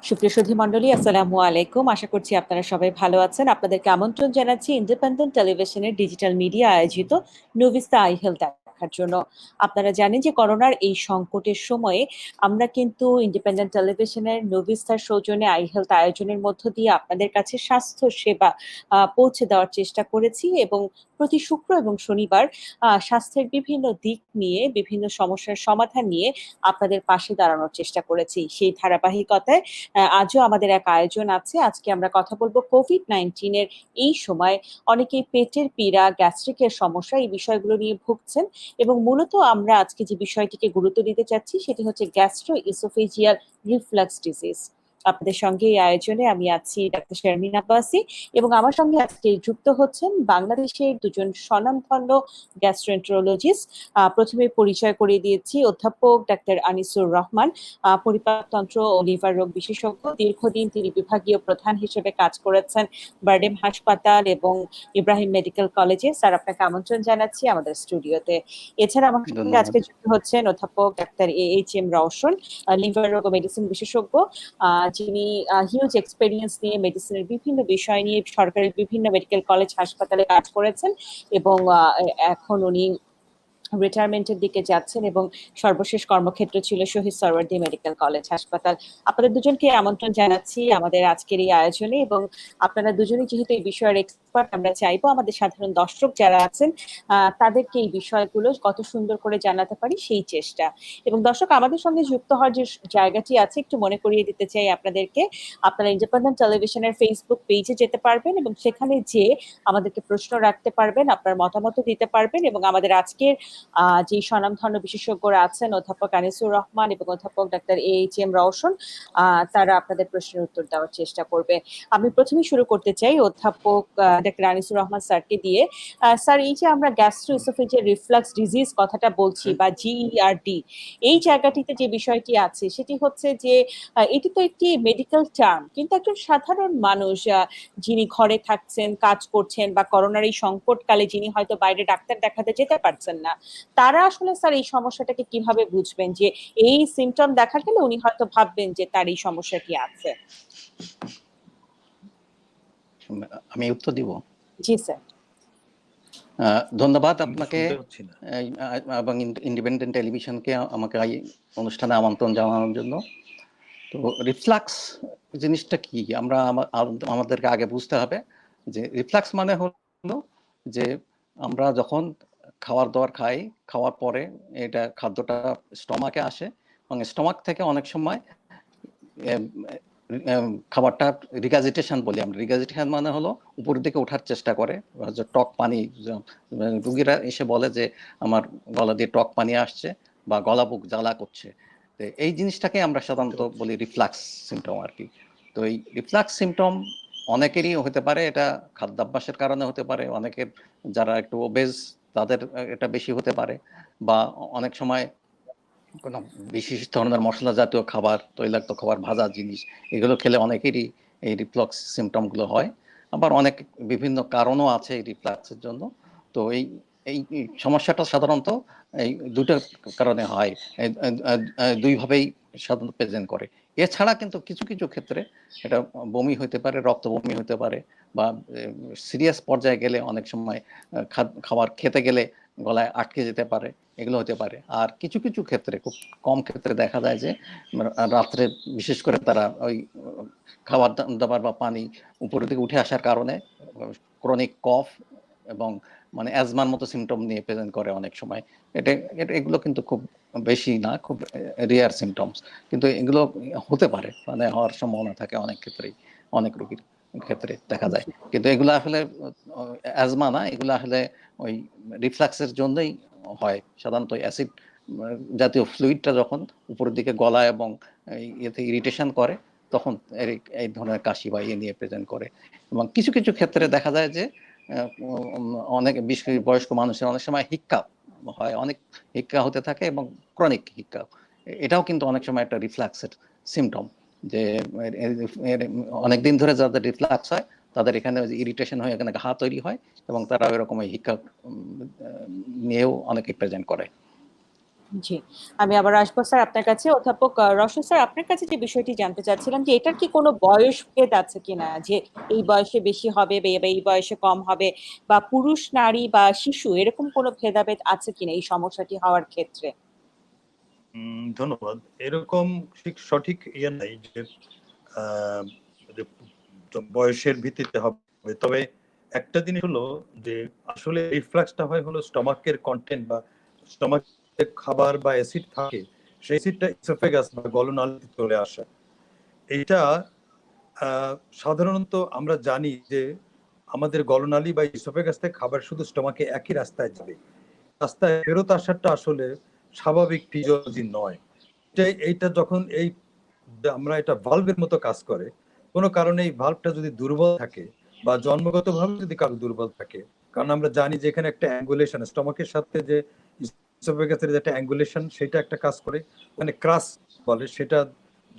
সুপ্রিয় সুধী মণ্ডলী, আসসালামু আলাইকুম। আশা করছি আপনারা সবাই ভালো আছেন। আপনাদেরকে আমন্ত্রণ জানাচ্ছি ইন্ডিপেন্ডেন্ট টেলিভিশনের ডিজিটাল মিডিয়া আয়োজিত নুভিস্তা আই হেলথ দেখার জন্য। আপনারা জানেন যে করোনার এই সংকটের সময়ে আমরা কিন্তু ইন্ডিপেন্ডেন্ট টেলিভিশনের নুভিস্তার সৌজন্যে আই হেলথ আয়োজনের মধ্য দিয়ে আপনাদের কাছে স্বাস্থ্য সেবা পৌঁছে দেওয়ার চেষ্টা করেছি এবং প্রতি শুক্র এবং শনিবার স্বাস্থ্যের বিভিন্ন দিক নিয়ে, বিভিন্ন সমস্যার সমাধান নিয়ে আপনাদের পাশে দাঁড়ানোর চেষ্টা করেছি। সেই ধারাবাহিকতায় আজও আমাদের এক আয়োজন আছে। আজকে আমরা কথা বলবো কোভিড-19 এর এই সময় অনেকেই পেটের পীড়া, গ্যাস্ট্রিকের সমস্যা এই বিষয়গুলো নিয়ে ভুগছেন এবং মূলত আমরা আজকে যে বিষয়টিকে গুরুত্ব দিতে চাচ্ছি সেটি হচ্ছে গ্যাস্ট্রো-এসোফেজিয়াল রিফ্লাক্স ডিজিজ। আপনাদের সঙ্গে এই আয়োজনে আমি আছি ডাক্তার শারমিন আব্বাসী এবং আমার সঙ্গে আজকে যুক্ত হচ্ছেন বাংলাদেশের দুজন স্বনামধন্য গ্যাস্ট্রোএন্টারোলজিস্ট। প্রথমে পরিচয় করিয়ে দিয়েছি অধ্যাপক ডাক্তার আনিসুর রহমান, পরিপাকতন্ত্র ও লিভার রোগ বিশেষজ্ঞ। দীর্ঘদিন তিনি বিভাগীয় প্রধান হিসেবে কাজ করেছেন বারডেম হাসপাতাল এবং ইব্রাহিম মেডিকেল কলেজে। স্যার, আপনাকে আমন্ত্রণ জানাচ্ছি আমাদের স্টুডিওতে। এছাড়া আমার সঙ্গে ধন্যবাদ। আজকে যুক্ত হচ্ছেন অধ্যাপক ডাক্তার AHM রওশন, লিভার রোগ ও মেডিসিন বিশেষজ্ঞ। যিনি হিউজ এক্সপেরিয়েন্স নিয়ে মেডিসিনের বিভিন্ন বিষয় নিয়ে সরকারি বিভিন্ন মেডিকেল কলেজ হাসপাতালে কাজ করেছেন এবং এখন উনি রিটায়ারমেন্টের দিকে যাচ্ছেন এবং সর্বশেষ কর্মক্ষেত্র ছিল শহীদ সরওয়ার্দী মেডিকেল কলেজ হাসপাতাল। আপনাদের দুজনকে আমন্ত্রণ জানাচ্ছি আমাদের আজকের এই আয়োজনে এবং আপনারা দুজনেই যেহেতু এই বিষয়ের এক্সপার্ট, আমরা চাইবো আমাদের সাধারণ দর্শক যারা আছেন তাদেরকে এই বিষয়গুলো কত সুন্দর করে জানাতে পারি সেই চেষ্টা। এবং দর্শক, আমাদের সঙ্গে যুক্ত হওয়ার যে জায়গাটি আছে একটু মনে করিয়ে দিতে চাই আপনাদেরকে। আপনারা ইন্ডিপেন্ডেন্ট টেলিভিশনের ফেসবুক পেজে যেতে পারবেন এবং সেখানে যে আমাদেরকে প্রশ্ন রাখতে পারবেন, আপনার মতামত দিতে পারবেন এবং আমাদের আজকের যে স্বনামধন্য বিশেষজ্ঞরা আছেন অধ্যাপক আনিসুর রহমান এবং অধ্যাপক ডাক্তার AHM রওশন, তারা আপনাদের প্রশ্নের উত্তর দেওয়ার চেষ্টা করবে। আমি প্রথমেই শুরু করতে চাই অধ্যাপক ডাক্তার আনিসুর রহমান স্যারকে দিয়ে। স্যার, এই যে আমরা গ্যাস্ট্রোএসোফেজিয়াল রিফ্লাক্স ডিজিজ কথাটা বলছি বা GERD, এই জায়গাটিতে যে বিষয়টি আছে সেটি হচ্ছে যে এটি তো একটি মেডিকেল টার্ম, কিন্তু একজন সাধারণ মানুষ যিনি ঘরে থাকছেন, কাজ করছেন বা করোনার এই সংকটকালে যিনি হয়তো বাইরে ডাক্তার দেখাতে যেতে পারছেন না, তারা আসলে স্যার এই সমস্যাটাকে কিভাবে বুঝবেন যে এই সিমটম দেখা গেলে উনি হয়তো ভাববেন যে তার এই সমস্যাটি আছে? আমি উত্তর দিব। জি স্যার। ধন্যবাদ আপনাকে এবং ইন্ডিপেন্ডেন্ট টেলিভিশনকে আমাকে এই অনুষ্ঠানে আমন্ত্রণ জানানোর জন্য। তো রিফ্লাক্স জিনিসটা কি আমরা আমাদেরকে আগে বুঝতে হবে যে রিফ্লাক্স মানে হলো যে আমরা যখন খাবার দাবার খাই, খাওয়ার পরে এটা খাদ্যটা স্টমাকে আসে এবং স্টমাক থেকে অনেক সময় খাবারটা রিগাজিটেশন বলি আমরা। রিগাজিটেশন মানে হলো উপরের দিকে ওঠার চেষ্টা করে, টক পানি। রুগীরা এসে বলে যে আমার গলা দিয়ে টক পানি আসছে বা গলা বুক জ্বালা করছে। তো এই জিনিসটাকে আমরা সাধারণত বলি রিফ্লাক্স সিমটম আর কি। তো এই রিফ্লাক্স সিমটম অনেকেরই হতে পারে, এটা খাদ্যাভ্যাসের কারণে হতে পারে, অনেকের যারা একটু ওবেজ তাদের এটা বেশি হতে পারে, বা অনেক সময় কোনো বিশেষ ধরনের মশলা জাতীয় খাবার, তৈলাক্ত খাবার, ভাজা জিনিস এগুলো খেলে অনেকেরই এই রিফ্লাক্স সিমটমগুলো হয়। আবার অনেক বিভিন্ন কারণও আছে এই রিফ্লাক্সের জন্য। তো এই এই সমস্যাটা সাধারণত এই দুটো কারণে হয়, দুইভাবেই সাধারণত প্রেজেন্ট করে। এছাড়া কিন্তু কিছু কিছু ক্ষেত্রে এটা বমি হতে পারে, রক্ত বমি হতে পারে, বা সিরিয়াস পর্যায়ে গেলে অনেক সময় খাবার খেতে গেলে গলায় আটকে যেতে পারে, এগুলো হতে পারে। আর কিছু কিছু ক্ষেত্রে, খুব কম ক্ষেত্রে দেখা যায় যে রাত্রে বিশেষ করে তারা ওই খাবার দাবার বা পানি উপরের দিকে উঠে আসার কারণে ক্রনিক কফ এবং মানে অ্যাজমার মতো সিমটম নিয়ে প্রেজেন্ট করে অনেক সময়। এগুলো কিন্তু খুব বেশি না, খুব রেয়ার সিমটমস, কিন্তু এগুলো হতে পারে, মানে হওয়ার সম্ভাবনা থাকে অনেক ক্ষেত্রেই, অনেক রোগীর ক্ষেত্রে দেখা যায়। কিন্তু এগুলো আসলে অ্যাজমা না, এগুলো আসলে ওই রিফ্লাক্সের জন্যই হয়। সাধারণত অ্যাসিড জাতীয় ফ্লুইডটা যখন উপরের দিকে গলা এবং ইয়েতে ইরিটেশন করে তখন এই ধরনের কাশি বা ইয়ে নিয়ে প্রেজেন্ট করে। এবং কিছু কিছু ক্ষেত্রে দেখা যায় যে অনেক বয়স্ক মানুষের অনেক সময় হিক্কা হয়, অনেক হিক্কা হতে থাকে এবং ক্রনিক হিক্কা, এটাও কিন্তু অনেক সময় একটা রিফ্লাক্সের সিমটম। যে অনেকদিন ধরে যাদের রিফ্লাক্স হয় তাদের এখানে ইরিটেশন হয়ে এখানে ঘা তৈরি হয় এবং তারা ওইরকম হিক্কা নিয়েও অনেকে প্রেজেন্ট করে। জি, আমি আবার আসবো স্যার আপনার কাছে। অধ্যাপক রওশন স্যার, আপনার কাছে যে বিষয়টি জানতে চাচ্ছিলাম যে এটার কি কোনো বয়স ভেদ আছে কিনা, যে এই বয়সে বেশি হবে বা এই বয়সে কম হবে, বা পুরুষ নারী বা শিশু এরকম কোনো ভেদাভেদ আছে কিনা এই সমস্যাটি হওয়ার ক্ষেত্রে? ধন্যবাদ। এরকম সঠিক ইয়ে নাই যে আহ, যে বয়সের ভিত্তিতে হবে, তবে একটা জিনিস হলো যে আসলে রিফ্লাক্সটা হয় হলো স্টমাকের কন্টেন্ট বা স্টমাকে খাবার বা অ্যাসিড থাকে, সেই অ্যাসিডটা ইসোফেগাস বা গলনালীতে চলে আসে। এটা সাধারণত আমরা জানি যে আমাদের গলনালী বা ইসোফেগাস থেকে খাবার শুধু স্টমাকে একই রাস্তায় যাবে, রাস্তায় ফেরত আসাটা আসলে স্বাভাবিক ফিজিওলজি নয়। এইটা যখন এই আমরা এটা ভালভের মতো কাজ করে, কোনো কারণে এই ভালভটা যদি দুর্বল থাকে বা জন্মগতভাবে যদি কারো দুর্বল থাকে, কারণ আমরা জানি যে এখানে একটা অ্যাঙ্গুলেশন স্টমাকের সাথে যে ইসোফেগাসের যে একটা অ্যাঙ্গুলেশন, সেটা একটা কাজ করে, মানে ক্রাস বলে সেটা,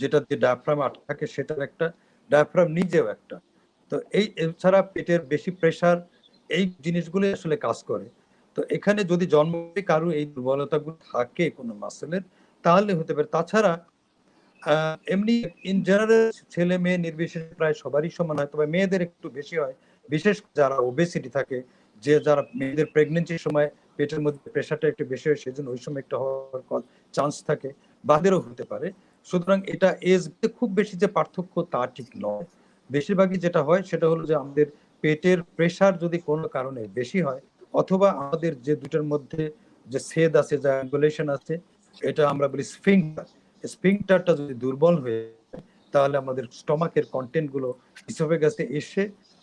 যেটা দিয়ে ডায়াফ্রাম আটকে থাকে, সেটার একটা ডায়াফ্রাম নিজেও একটা। তো এই এছাড়া পেটের বেশি প্রেসার, এই জিনিসগুলো আসলে কাজ করে। তো এখানে যদি জন্মে কারো এই দুর্বলতাগুলো থাকে কোনো মাসেলের, তাহলে হতে পারে। তাছাড়া এমনি ইন জেনারেল ছেলে মেয়ে নির্বিশেষে প্রায় সবারই সমান হয়, তবে মেয়েদের একটু বেশি হয়, বিশেষ যারা ওবেসিটি থাকে, যে যারা মেয়েদের প্রেগনেন্সির সময় পেটের মধ্যে প্রেশারটা একটু বেশি হয়, সেজন্য ওই সময় একটা হওয়ার চান্স থাকে, বাদেরও হতে পারে। সুতরাং এটা এজ খুব বেশি যে পার্থক্য তা ঠিক নয়। বেশিরভাগই যেটা হয় সেটা হলো যে আমাদের পেটের প্রেশার যদি কোনো কারণে বেশি হয়, অথবা আমাদের যে দুটার মধ্যে যে ছেদ আছে, যে অ্যাঙ্গুলেশন আছে, এটা আমরা বলি স্ফিংটার, স্ফিংটারটা যদি দুর্বল হয়ে, তাহলে আমাদের স্টমাকের কন্টেন্ট গুলো ইসোফেগাসে এসে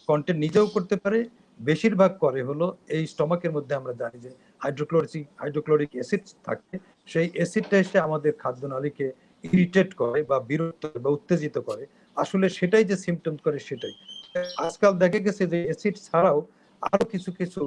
কন্টেন্ট নিজেও করতে পারে। বেশিরভাগ করে হলো এই স্টমাকের মধ্যে আমরা জানি যে হাইড্রোক্লোরিক অ্যাসিড থাকে, সেই অ্যাসিডটা এসে আমাদের খাদ্যনালীকে ইরিটেট করে বা বিরক্ত বা উত্তেজিত করে। আসলে সেটাই যে সিমটম করে সেটাই। আজকাল দেখা গেছে যে অ্যাসিড ছাড়াও আরো কিছু কিছু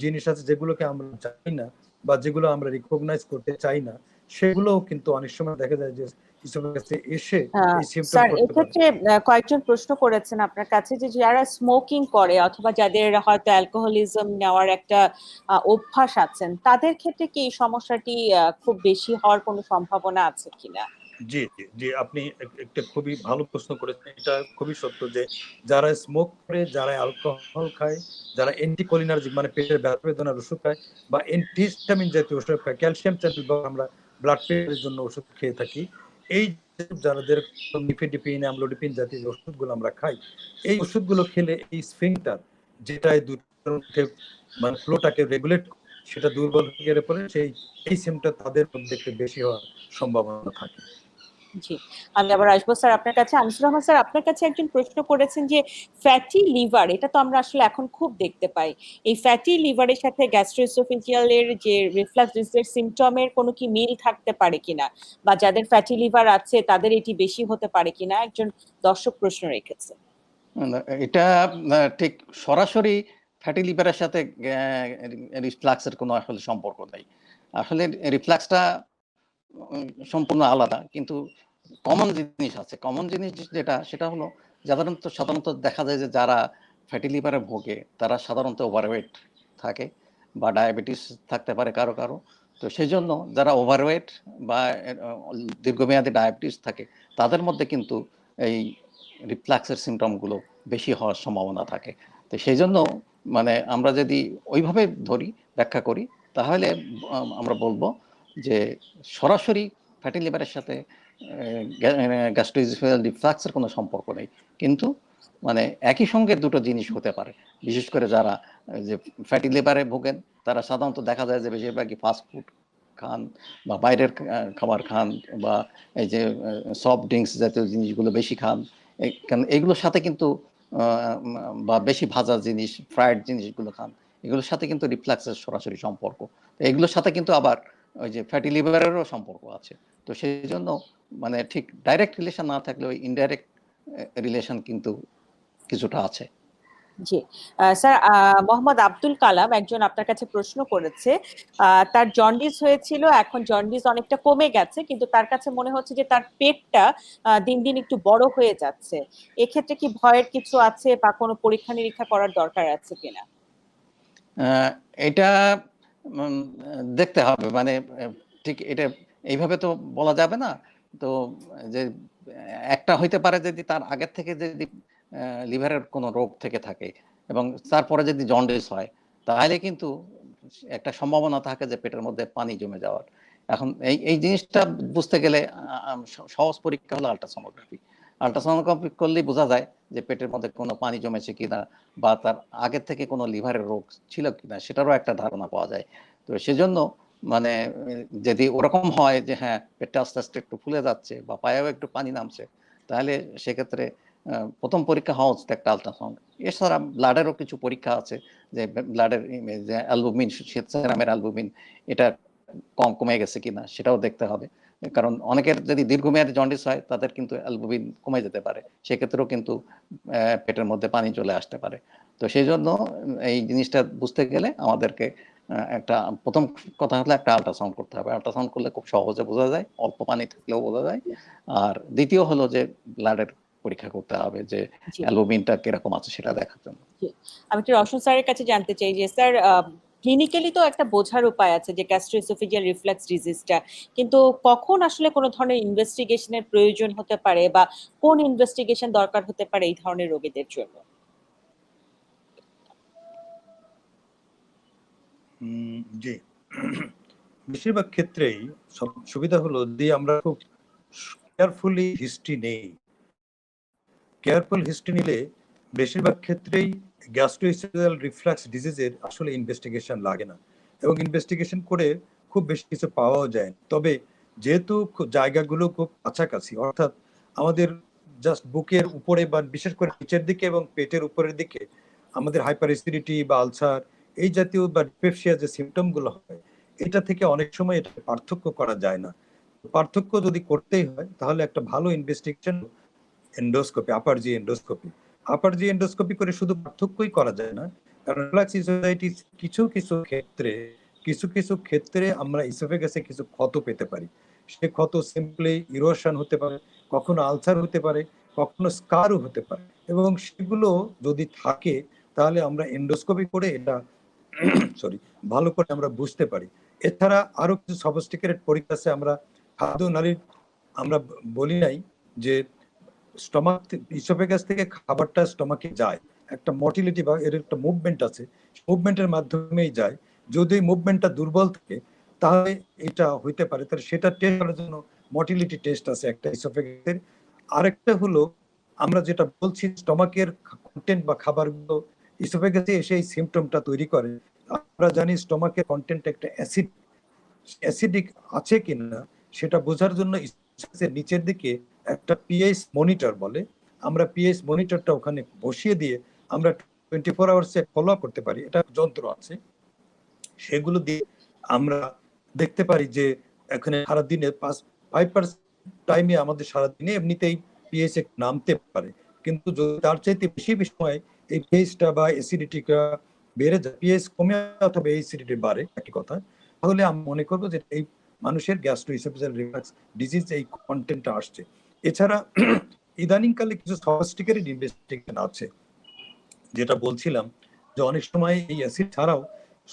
জিনিস আছে যেগুলোকে আমরা জানি না বা যেগুলো আমরা রিকগনাইজ করতে চাই না, সেগুলোও কিন্তু অনেক সময় দেখা যায় যে কিছুর কাছে এসে এই সিমটম স্যার, করতে পারে। এক্ষেত্রে কয়েকজন প্রশ্ন করেছেন আপনার কাছে যে যারা স্মোকিং করে অথবা যাদের হয়তো অ্যালকোহলিজম নেওয়ার একটা অভ্যাস আছেন, তাদের ক্ষেত্রে কি এই সমস্যাটি খুব বেশি হওয়ার কোনো সম্ভাবনা আছে কিনা? জি জি জি, আপনি একটা খুবই ভালো প্রশ্ন করেছেন। এটা খুবই সত্য যে যারা স্মোক করে, যারা অ্যালকোহল খায়, যারা অ্যান্টিকোলিনার্জিক মানে পেটের ব্যথা বেদনার ওষুধ খায়, বা অ্যান্টিহিস্টামিন জাতীয় ওষুধ খায়, ক্যালসিয়াম চ্যানেল বা আমরা ব্লাড প্রেশারের জন্য ওষুধ খেয়ে থাকি, এই যাদের নিফেডিপিন অ্যামলোডিপিন জাতীয় ওষুধগুলো আমরা খাই, এই ওষুধগুলো খেলে এই স্ফিংটার, যেটা এই দুটোর মধ্যে মানে ফ্লোটাকে রেগুলেট, সেটা দুর্বল হয়ে গেলে পরে এই সিমটা তাদের মধ্যে একটু বেশি হওয়ার সম্ভাবনা থাকে। জি, আমি আবার আসবো স্যার আপনার কাছে। আনিসুর রহমান স্যার, আপনার কাছে একজন প্রশ্ন করেছেন যে ফ্যাটি লিভার, এটা তো আমরা আসলে এখন খুব দেখতে পাই, এই ফ্যাটি লিভারের সাথে গ্যাস্ট্রোএসোফেজিয়াল এর যে রিফ্লাক্স ডিজিজের সিমটমের কোনো কি মিল থাকতে পারে কিনা, বা যাদের ফ্যাটি লিভার আছে তাদের এটি বেশি হতে পারে কিনা, একজন দর্শক প্রশ্ন রেখেছে। এটা ঠিক সরাসরি ফ্যাটি লিভারের সাথে রিফ্লাক্সের কোনো আসলে সম্পর্ক নেই। আসলে রিফ্লাক্সটা সম্পূর্ণ আলাদা, কিন্তু কমন জিনিস আছে। কমন জিনিস যেটা, সেটা হলো সাধারণত দেখা যায় যে যারা ফ্যাটি লিভারে ভোগে তারা সাধারণত ওভারওয়েট থাকে বা ডায়াবেটিস থাকতে পারে কারো কারো। তো সেই জন্য যারা ওভারওয়েট বা দীর্ঘমেয়াদী ডায়াবেটিস থাকে, তাদের মধ্যে কিন্তু এই রিফ্লাক্সের সিমটমগুলো বেশি হওয়ার সম্ভাবনা থাকে। তো সেই জন্য মানে আমরা যদি ওইভাবে ধরি, ব্যাখ্যা করি, তাহলে আমরা বলবো যে সরাসরি ফ্যাটি লিভারের সাথে গ্যাস্ট্রোইজোফেজিয়াল রিফ্লাক্সের কোনো সম্পর্ক নেই, কিন্তু মানে একই সঙ্গে দুটো জিনিস হতে পারে। বিশেষ করে যারা যে ফ্যাটি লিভারে ভোগেন, তারা সাধারণত দেখা যায় যে বেশিরভাগই ফাস্ট ফুড খান বা বাইরের খাবার খান, বা এই যে সফট ড্রিঙ্কস জাতীয় জিনিসগুলো বেশি খান। কারণ এগুলোর সাথে কিন্তু বা বেশি ভাজা জিনিস, ফ্রাইড জিনিসগুলো খান, এগুলোর সাথে কিন্তু রিফ্লাক্সের সরাসরি সম্পর্ক। এগুলোর সাথে কিন্তু আবার ওই যে ফ্যাটি লিভারেরও সম্পর্ক আছে। তো সেই জন্য মানে ঠিক ডাইরেক্ট রিলেশন না থাকলেও ইনডাইরেক্ট রিলেশন কিন্তু কিছুটা আছে। জি, স্যার, মোহাম্মদ আব্দুল কালাম একজন আপনার কাছে প্রশ্ন করেছে, তার জন্ডিস হয়েছিল, এখন জন্ডিস অনেকটা কমে গেছে, কিন্তু তার কাছে মনে হচ্ছে যে তার পেটটা দিন দিন একটু বড় হয়ে যাচ্ছে। এক্ষেত্রে কি ভয়ের কিছু আছে বা কোনো পরীক্ষা নিরীক্ষা করার দরকার আছে কিনা? এটা দেখতে হবে, মানে ঠিক এটা এইভাবে তো বলা যাবে না। তো যে একটা হইতে পারে যদি তার আগের থেকে যদি লিভারের কোনো রোগ থেকে থাকে এবং তারপরে যদি জন্ডিস হয়, তাহলে কিন্তু একটা সম্ভাবনা থাকে যে পেটের মধ্যে পানি জমে যাওয়ার। এখন এই জিনিসটা বুঝতে গেলে সহজ পরীক্ষা হলো আল্ট্রাসোনোগ্রাফি। আল্ট্রাসোনোগ্রাফি করলেই বোঝা যায় যে পেটের মধ্যে কোনো পানি জমেছে কিনা বা তার আগের থেকে কোনো লিভারের রোগ ছিল কিনা, সেটারও একটা ধারণা পাওয়া যায়। তো সেজন্য মানে যদি ওরকম হয় যে হ্যাঁ পেটটা আস্তে আস্তে একটু ফুলে যাচ্ছে বা পায়েও একটু পানি নামছে, তাহলে সেক্ষেত্রে প্রথম পরীক্ষা হওয়া উচিত একটা আল্ট্রাসাউন্ড। এছাড়া ব্লাডেরও কিছু পরীক্ষা আছে, যে ব্লাডের যে অ্যালবুমিন, সেরামের অ্যালবুমিন এটা কমে গেছে কিনা সেটাও দেখতে হবে। কারণ অনেকের যদি দীর্ঘমেয়াদী জন্ডিস হয় তাদের কিন্তু অ্যালবুমিন কমে যেতে পারে, সেক্ষেত্রেও কিন্তু পেটের মধ্যে পানি চলে আসতে পারে। তো সেই জন্য এই জিনিসটা বুঝতে গেলে আমাদেরকে একটা প্রথম কথা হলো একটা আল্ট্রাসাউন্ড করতে হবে। আল্ট্রাসাউন্ড করলে খুব সহজে বোঝা যায়, অল্প পানি থাকলেও বোঝা যায়। আর দ্বিতীয় হলো যে ব্লাডের পরীক্ষা করতে হবে, যে জি অ্যালবুমিনটা কিরকম আছে সেটা দেখার জন্য। জি। আমি একটু রওশন স্যারের কাছে জানতে চাই যে স্যার, ক্লিনিক্যালি তো একটা বোঝার উপায় আছে যে গ্যাস্ট্রোএসোফেজিয়াল রিফ্লাক্স ডিজিজটা, কিন্তু কখন আসলে কোনো ধরনের ইনভেস্টিগেশনের প্রয়োজন হতে পারে বা কোন ইনভেস্টিগেশন দরকার হতে পারে এই ধরনের রোগীদের জন্য? জি। বেশিরভাগ ক্ষেত্রেই সুবিধা হলো যে আমরা খুব কেয়ারফুল হিস্ট্রি নিলে বেশিরভাগ ক্ষেত্রেই গ্যাস্ট্রোএসোফেজিয়াল রিফ্লাক্স ডিজিজের আসলে ইনভেস্টিগেশন লাগে না, এবং ইনভেস্টিগেশন করে খুব বেশি কিছু পাওয়াও যায় না। তবে যেহেতু জায়গাগুলো খুব কাছাকাছি, অর্থাৎ আমাদের জাস্ট বুকের উপরে বা বিশেষ করে নিচের দিকে এবং পেটের উপরের দিকে আমাদের হাইপার অ্যাসিডিটি বা আলসার এই জাতীয় বা ডিসপেপসিয়া যে সিমটমগুলো হয়, এটা থেকে অনেক সময় এটা পার্থক্য করা যায় না। পার্থক্য যদি করতেই হয় তাহলে একটা ভালো ইনভেস্টিগেশন এন্ডোস্কোপি, আপার জি এন্ডোস্কোপি করে শুধু পার্থক্যই করা যায় না, কারণ রিফ্লাক্স ইসোফেজাইটিস কিছু কিছু ক্ষেত্রে আমরা ইসোফেগাসে কিছু ক্ষত পেতে পারি। সে ক্ষত সিম্পলি ইরোশন হতে পারে, কখনো আলসার হতে পারে, কখনো স্কারও হতে পারে, এবং সেগুলো যদি থাকে তাহলে আমরা এন্ডোস্কোপি করে এটা ভালো করে আমরা বুঝতে পারি। এছাড়া আরো কিছু সফিস্টিকেটেড পরীক্ষা আছে। আমরা খাদ্য নালীর আমরা বলি নাই যে স্টমাক ইসোফেগাস থেকে খাবারটা স্টমাকে যায়, একটা মটিলিটি বা এর একটা মুভমেন্ট আছে, মুভমেন্টের মাধ্যমেই যায়। যদি মুভমেন্টটা দুর্বল থাকে তাহলে এটা হইতে পারে, তাহলে সেটা টেস্ট করার জন্য মটিলিটি টেস্ট আছে একটা ইসোফেগাসের। আরেকটা হলো আমরা যেটা বলছি স্টমাকের কন্টেন্ট বা খাবারগুলো ইসোফেগাসে এসে এই সিমটমটা তৈরি করে। আমরা জানি স্টমাকের কন্টেন্ট একটা অ্যাসিডিক আছে কিনা সেটা বোঝার জন্য নিচের দিকে একটা পিএইচ মনিটর বলে, আমরা পিএইচ মনিটরটা ওখানে বসিয়ে দিয়ে আমরা 24 আওয়ার্সে ফলো আপ করতে পারি। এটা যন্ত্র আছে, সেগুলো দিয়ে আমরা দেখতে পারি যে এখানে সারাদিনে 5% টাইমে আমাদের সারাদিনে এমনিতেই পিএইচ নামতে পারে, কিন্তু যদি তার চাইতে বেশি সময় এই পিএইচটা বা অ্যাসিডিটিটা বেড়ে যায়, পিএইচ কমে অথবা অ্যাসিডিটি বাড়ে, একই কথা, তাহলে আমি মনে করবো যে এই মানুষের গ্যাস্ট্রোএসোফেজিয়াল রিফ্লাক্স ডিজিজ এই কন্টেন্টটা আসছে। এছাড়া ইদানিংকালে কিছু সফিস্টিকেটেড ইনভেস্টিগেশন আছে, যেটা বলছিলাম যে অনেক সময় এই অ্যাসিড ছাড়াও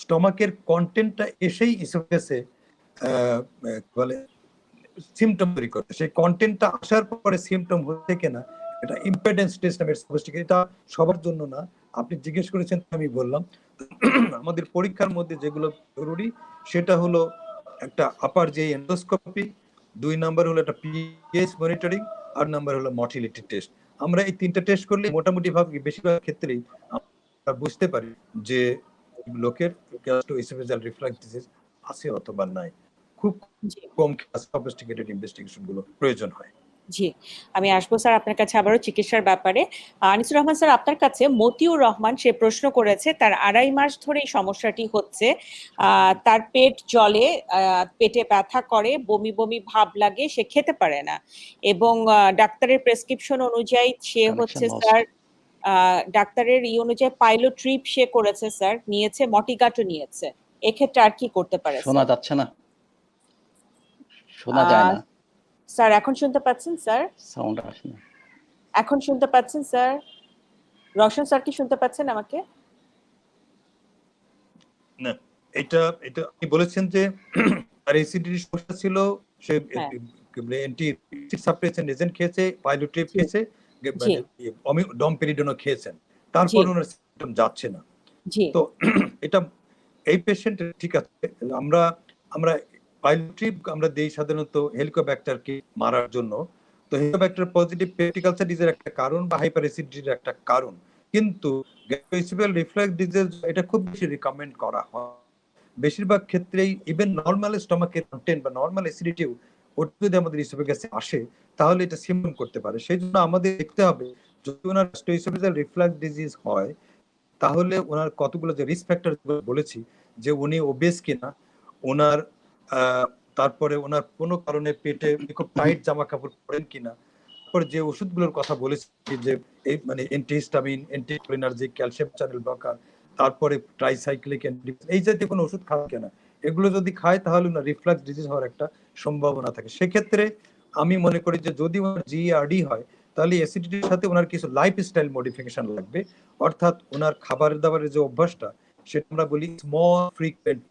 স্টমাকের কন্টেন্টটা এসেই ইসোফেগাসে বলে সিমটম তৈরি করতে, সেই কন্টেন্টটা আসার পরে সিমটম হচ্ছে কিনা এটা ইম্পেডেন্স টেস্ট নামের সফিস্টিকেটেড। এটা সবার জন্য না, আপনি জিজ্ঞেস করেছেন আমি বললাম। আমাদের পরীক্ষার মধ্যে যেগুলো জরুরি সেটা হলো একটা আপার যে এন্ডোস্কোপি, 2 নাম্বার হলো একটা পিএইচ মনিটরিং, আর নাম্বার হলো মটিলিটি টেস্ট। আমরা এই 3টা টেস্ট করলে মোটামুটি ভাবে বেশিরভাগ ক্ষেত্রেই আমরা বুঝতে পারি যে লোকের গ্যাস্ট্রোএসোফেজিয়াল রিফ্লাক্স ডিজিজ আছে অথবা নাই। খুব জি কম সফিস্টিকেটেড ইনভেস্টিগেশন গুলো প্রয়োজন হয়। জি। আমি আসবো স্যার আপনার কাছে আবারও চিকিৎসার ব্যাপারে। আনিসুর রহমান স্যার, আপনার কাছে মতিউর রহমান সে প্রশ্ন করেছে, তার 2.5 মাস ধরে এই সমস্যাটি হচ্ছে। তার পেট জ্বলে, পেটে ব্যথা করে, বমি বমি ভাব লাগে, সে খেতে পারে না, এবং ডাক্তারের প্রেসক্রিপশন অনুযায়ী সে হচ্ছে স্যার, ডাক্তারের অনুযায়ী পাইলোট্রিপ সে করেছে স্যার, নিয়েছে, মটিগাটও নিয়েছে। এক্ষেত্রে আর কি করতে পারে শোনা স্যার? যাচ্ছে না, শোনা যায় না, স্যার এখন শুনতে পাচ্ছেন স্যার? সাউন্ড আসে না। এখন শুনতে পাচ্ছেন স্যার? রওশন স্যার কি শুনতে পাচ্ছেন আমাকে? না, এটা এটা আপনি বলেছেন যে তার অ্যাসিডিটির সমস্যা ছিল, সে হ্যাঁ, অ্যান্টি সাপ্রেসেন্ট এজেন্ট খেয়েছে, পাইলোট্রিপ জি, খেয়েছে, জি, মানে ডমপেরিডনও খেয়েছেন, জি, তারপর ওনার সিমটম যাচ্ছে না। জি, তো এটা এই পেশেন্ট ঠিক আছে, আমরা আমরা পাইলোট্রিপ আমরা দেই সাধারণত হেলিকোব্যাক্টারকে মারার জন্য। তো হেলিকোব্যাক্টার পজিটিভ পেপটিক আলসার ডিজিজের একটা কারণ বা হাইপার অ্যাসিডিটির একটা কারণ, কিন্তু গ্যাস্ট্রোএসোফেজিয়াল রিফ্লাক্স ডিজিজ এটা খুব বেশি রিকমেন্ড করা হয়। বেশিরভাগ ক্ষেত্রেই ইভেন নর্মাল স্টমাকের কন্টেন্ট বা নর্মাল অ্যাসিডিটিও ওটা যদি আমাদের ইসোফেগাসে আসে তাহলে এটা সিমটম করতে পারে। সেই জন্য আমাদের দেখতে হবে যদি ওনার গ্যাস্ট্রোএসোফেজিয়াল রিফ্লাক্স ডিজিজ হয় তাহলে ওনার কতগুলো যে রিস্ক ফ্যাক্টর বলেছি, যে উনি ওবেস কিনা, ওনার তারপরে ওনার কোনো কারণে পেটে খুব টাইট জামা কাপড় পরেন কিনা, তারপরে যে ওষুধগুলোর কথা বলেছি যে এই মানে antihistamine, anticholinergic, calcium channel blocker, তারপরে ট্রাইসাইক্লিক এই জাতীয় কোনো ওষুধ খাওয়া কেনা, এগুলো যদি খায় তাহলে ওনার রিফ্লাক্স ডিজিজ হওয়ার একটা সম্ভাবনা থাকে। সেক্ষেত্রে আমি মনে করি যে যদি ওনার জিআরডি হয় তাহলে অ্যাসিডিটির সাথে ওনার কিছু লাইফস্টাইল মডিফিকেশন লাগবে, অর্থাৎ ওনার খাবার দাবারের যে অভ্যাসটা সেটা আমরা বলি স্মল ফ্রিকুয়েন্ট,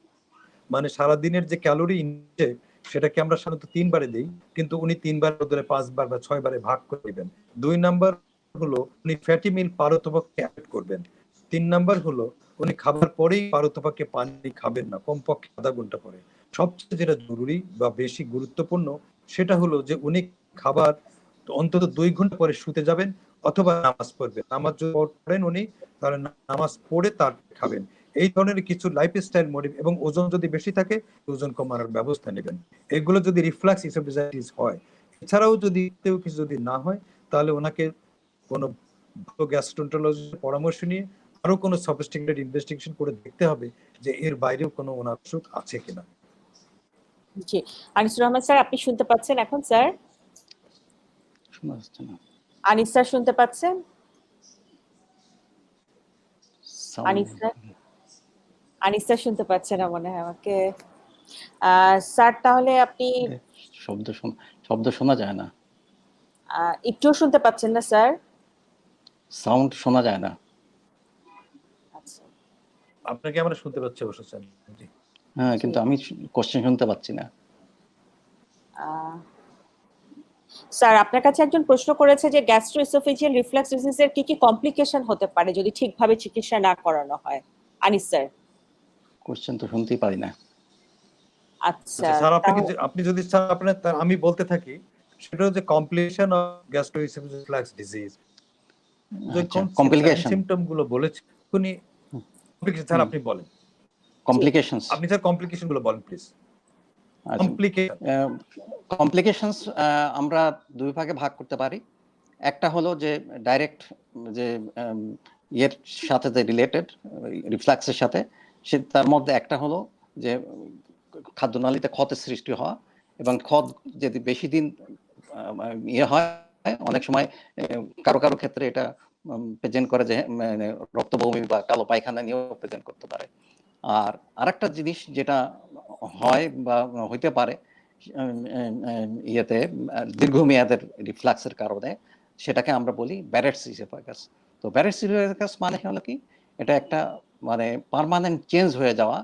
মানে সারাদিনের যে ক্যালোরি ইনটেক সেটাকে আমরা সাধারণত 3 বারে দিই, কিন্তু উনি 3 বার বদলে 5 বার বা 6 বারে ভাগ করে দিবেন। 2 নাম্বার হলো উনি ফ্যাটি মিল পারতপক্ষে অ্যাড করবেন। 3 নাম্বার হলো উনি খাবার পরেই পারতপক্ষে পানি খাবেন না, কমপক্ষে আধা ঘন্টা পরে। সবচেয়ে যেটা জরুরি বা বেশি গুরুত্বপূর্ণ সেটা হলো যে উনি খাবার অন্তত 2 ঘন্টা পরে শুতে যাবেন অথবা নামাজ পড়বেন। নামাজ যদি পড়েন উনি, তাহলে নামাজ পড়ে তার খাবেন। এই ধরনের কিছু লাইফস্টাইল মডিফিকেশন, এবং ওজন যদি বেশি থাকে ওজন কমানোর ব্যবস্থা নেবেন। এগুলো যদি রিফ্লাক্স ইসোফেজিয়াইটিস হয়, এছাড়াও যদি কিছু যদি না হয় তাহলে ওনাকে কোনো ভালো গ্যাস্ট্রোন্টারোলজিস্টের পরামর্শ নিয়ে আরো কোনো সফিস্টিকেটেড ইনভেস্টিগেশন করে দেখতে হবে যে এর বাইরেও কোনো ওনার অসুখ আছে কিনা। জি। আনিসুর রহমান স্যার, আপনি শুনতে পাচ্ছেন এখন স্যার? শোনা যাচ্ছে না, আনিস স্যার শুনতে পাচ্ছেন? সাউন্ড আনিস নেই। স্যার, আনিস স্যার শুনতে পাচ্ছে না মনে হয় আমাকে। স্যার তাহলে আপনি এ, শব্দ শোনা যায় না, একটুও শুনতে পাচ্ছেন না স্যার? সাউন্ড শোনা যায় না। আচ্ছা, আপনাকে আমরা শুনতে পাচ্ছি অবশ্য স্যার। জি। হ্যাঁ, জি। কিন্তু আমি কোশ্চেন শুনতে পাচ্ছি না। আহ, স্যার আপনার কাছে একজন প্রশ্ন করেছে যে গ্যাস্ট্রোএসোফেজিয়াল রিফ্লাক্স ডিজিজের কি কি কমপ্লিকেশন হতে পারে যদি ঠিকভাবে চিকিৎসা না করানো হয়। আনিস স্যার। কোশ্চেন তো শুনতেই পারি না। আচ্ছা, আচ্ছা স্যার, আপনাকে তাহলে আপনি যদি স্যার আপনার আমি বলতে থাকি, সেটা হচ্ছে কমপ্লিকেশন অফ গ্যাস্ট্রোএসোফেজিয়াল রিফ্লাক্স ডিজিজ। আচ্ছা, যখন কমপ্লিকেশন। সিমটম গুলো বলেছে উনি স্যার আপনি বলেন, জি, কমপ্লিকেশনস। আপনি স্যার কমপ্লিকেশন গুলো বলেন প্লিজ। আচ্ছা, কমপ্লিকেশন। কমপ্লিকেশনস আমরা দুই ভাগে ভাগ করতে পারি। একটা হলো যে ডাইরেক্ট, যে ইয়ের সাথে যে রিলেটেড, রিফ্লাক্সের সাথে, সে তার মধ্যে একটা হলো যে খাদ্যনালীতে ক্ষতের সৃষ্টি হওয়া, এবং ক্ষত যদি বেশি দিন ইয়ে হয়, অনেক সময় কারো কারো ক্ষেত্রে এটা প্রেজেন্ট করে যে মানে রক্তবমি বা কালো পায়খানা নিয়েও প্রেজেন্ট করতে পারে। আর আরেকটা জিনিস যেটা হয় বা হইতে পারে ইয়েতে দীর্ঘমেয়াদের রিফ্লাক্সের কারণে, সেটাকে আমরা বলি ব্যারেটস ইসোফেগাস। তো ব্যারেটস ইসোফেগাস মানে হলো কি, এটা একটা মানে পার্মানেন্ট চেঞ্জ হয়ে যাওয়া,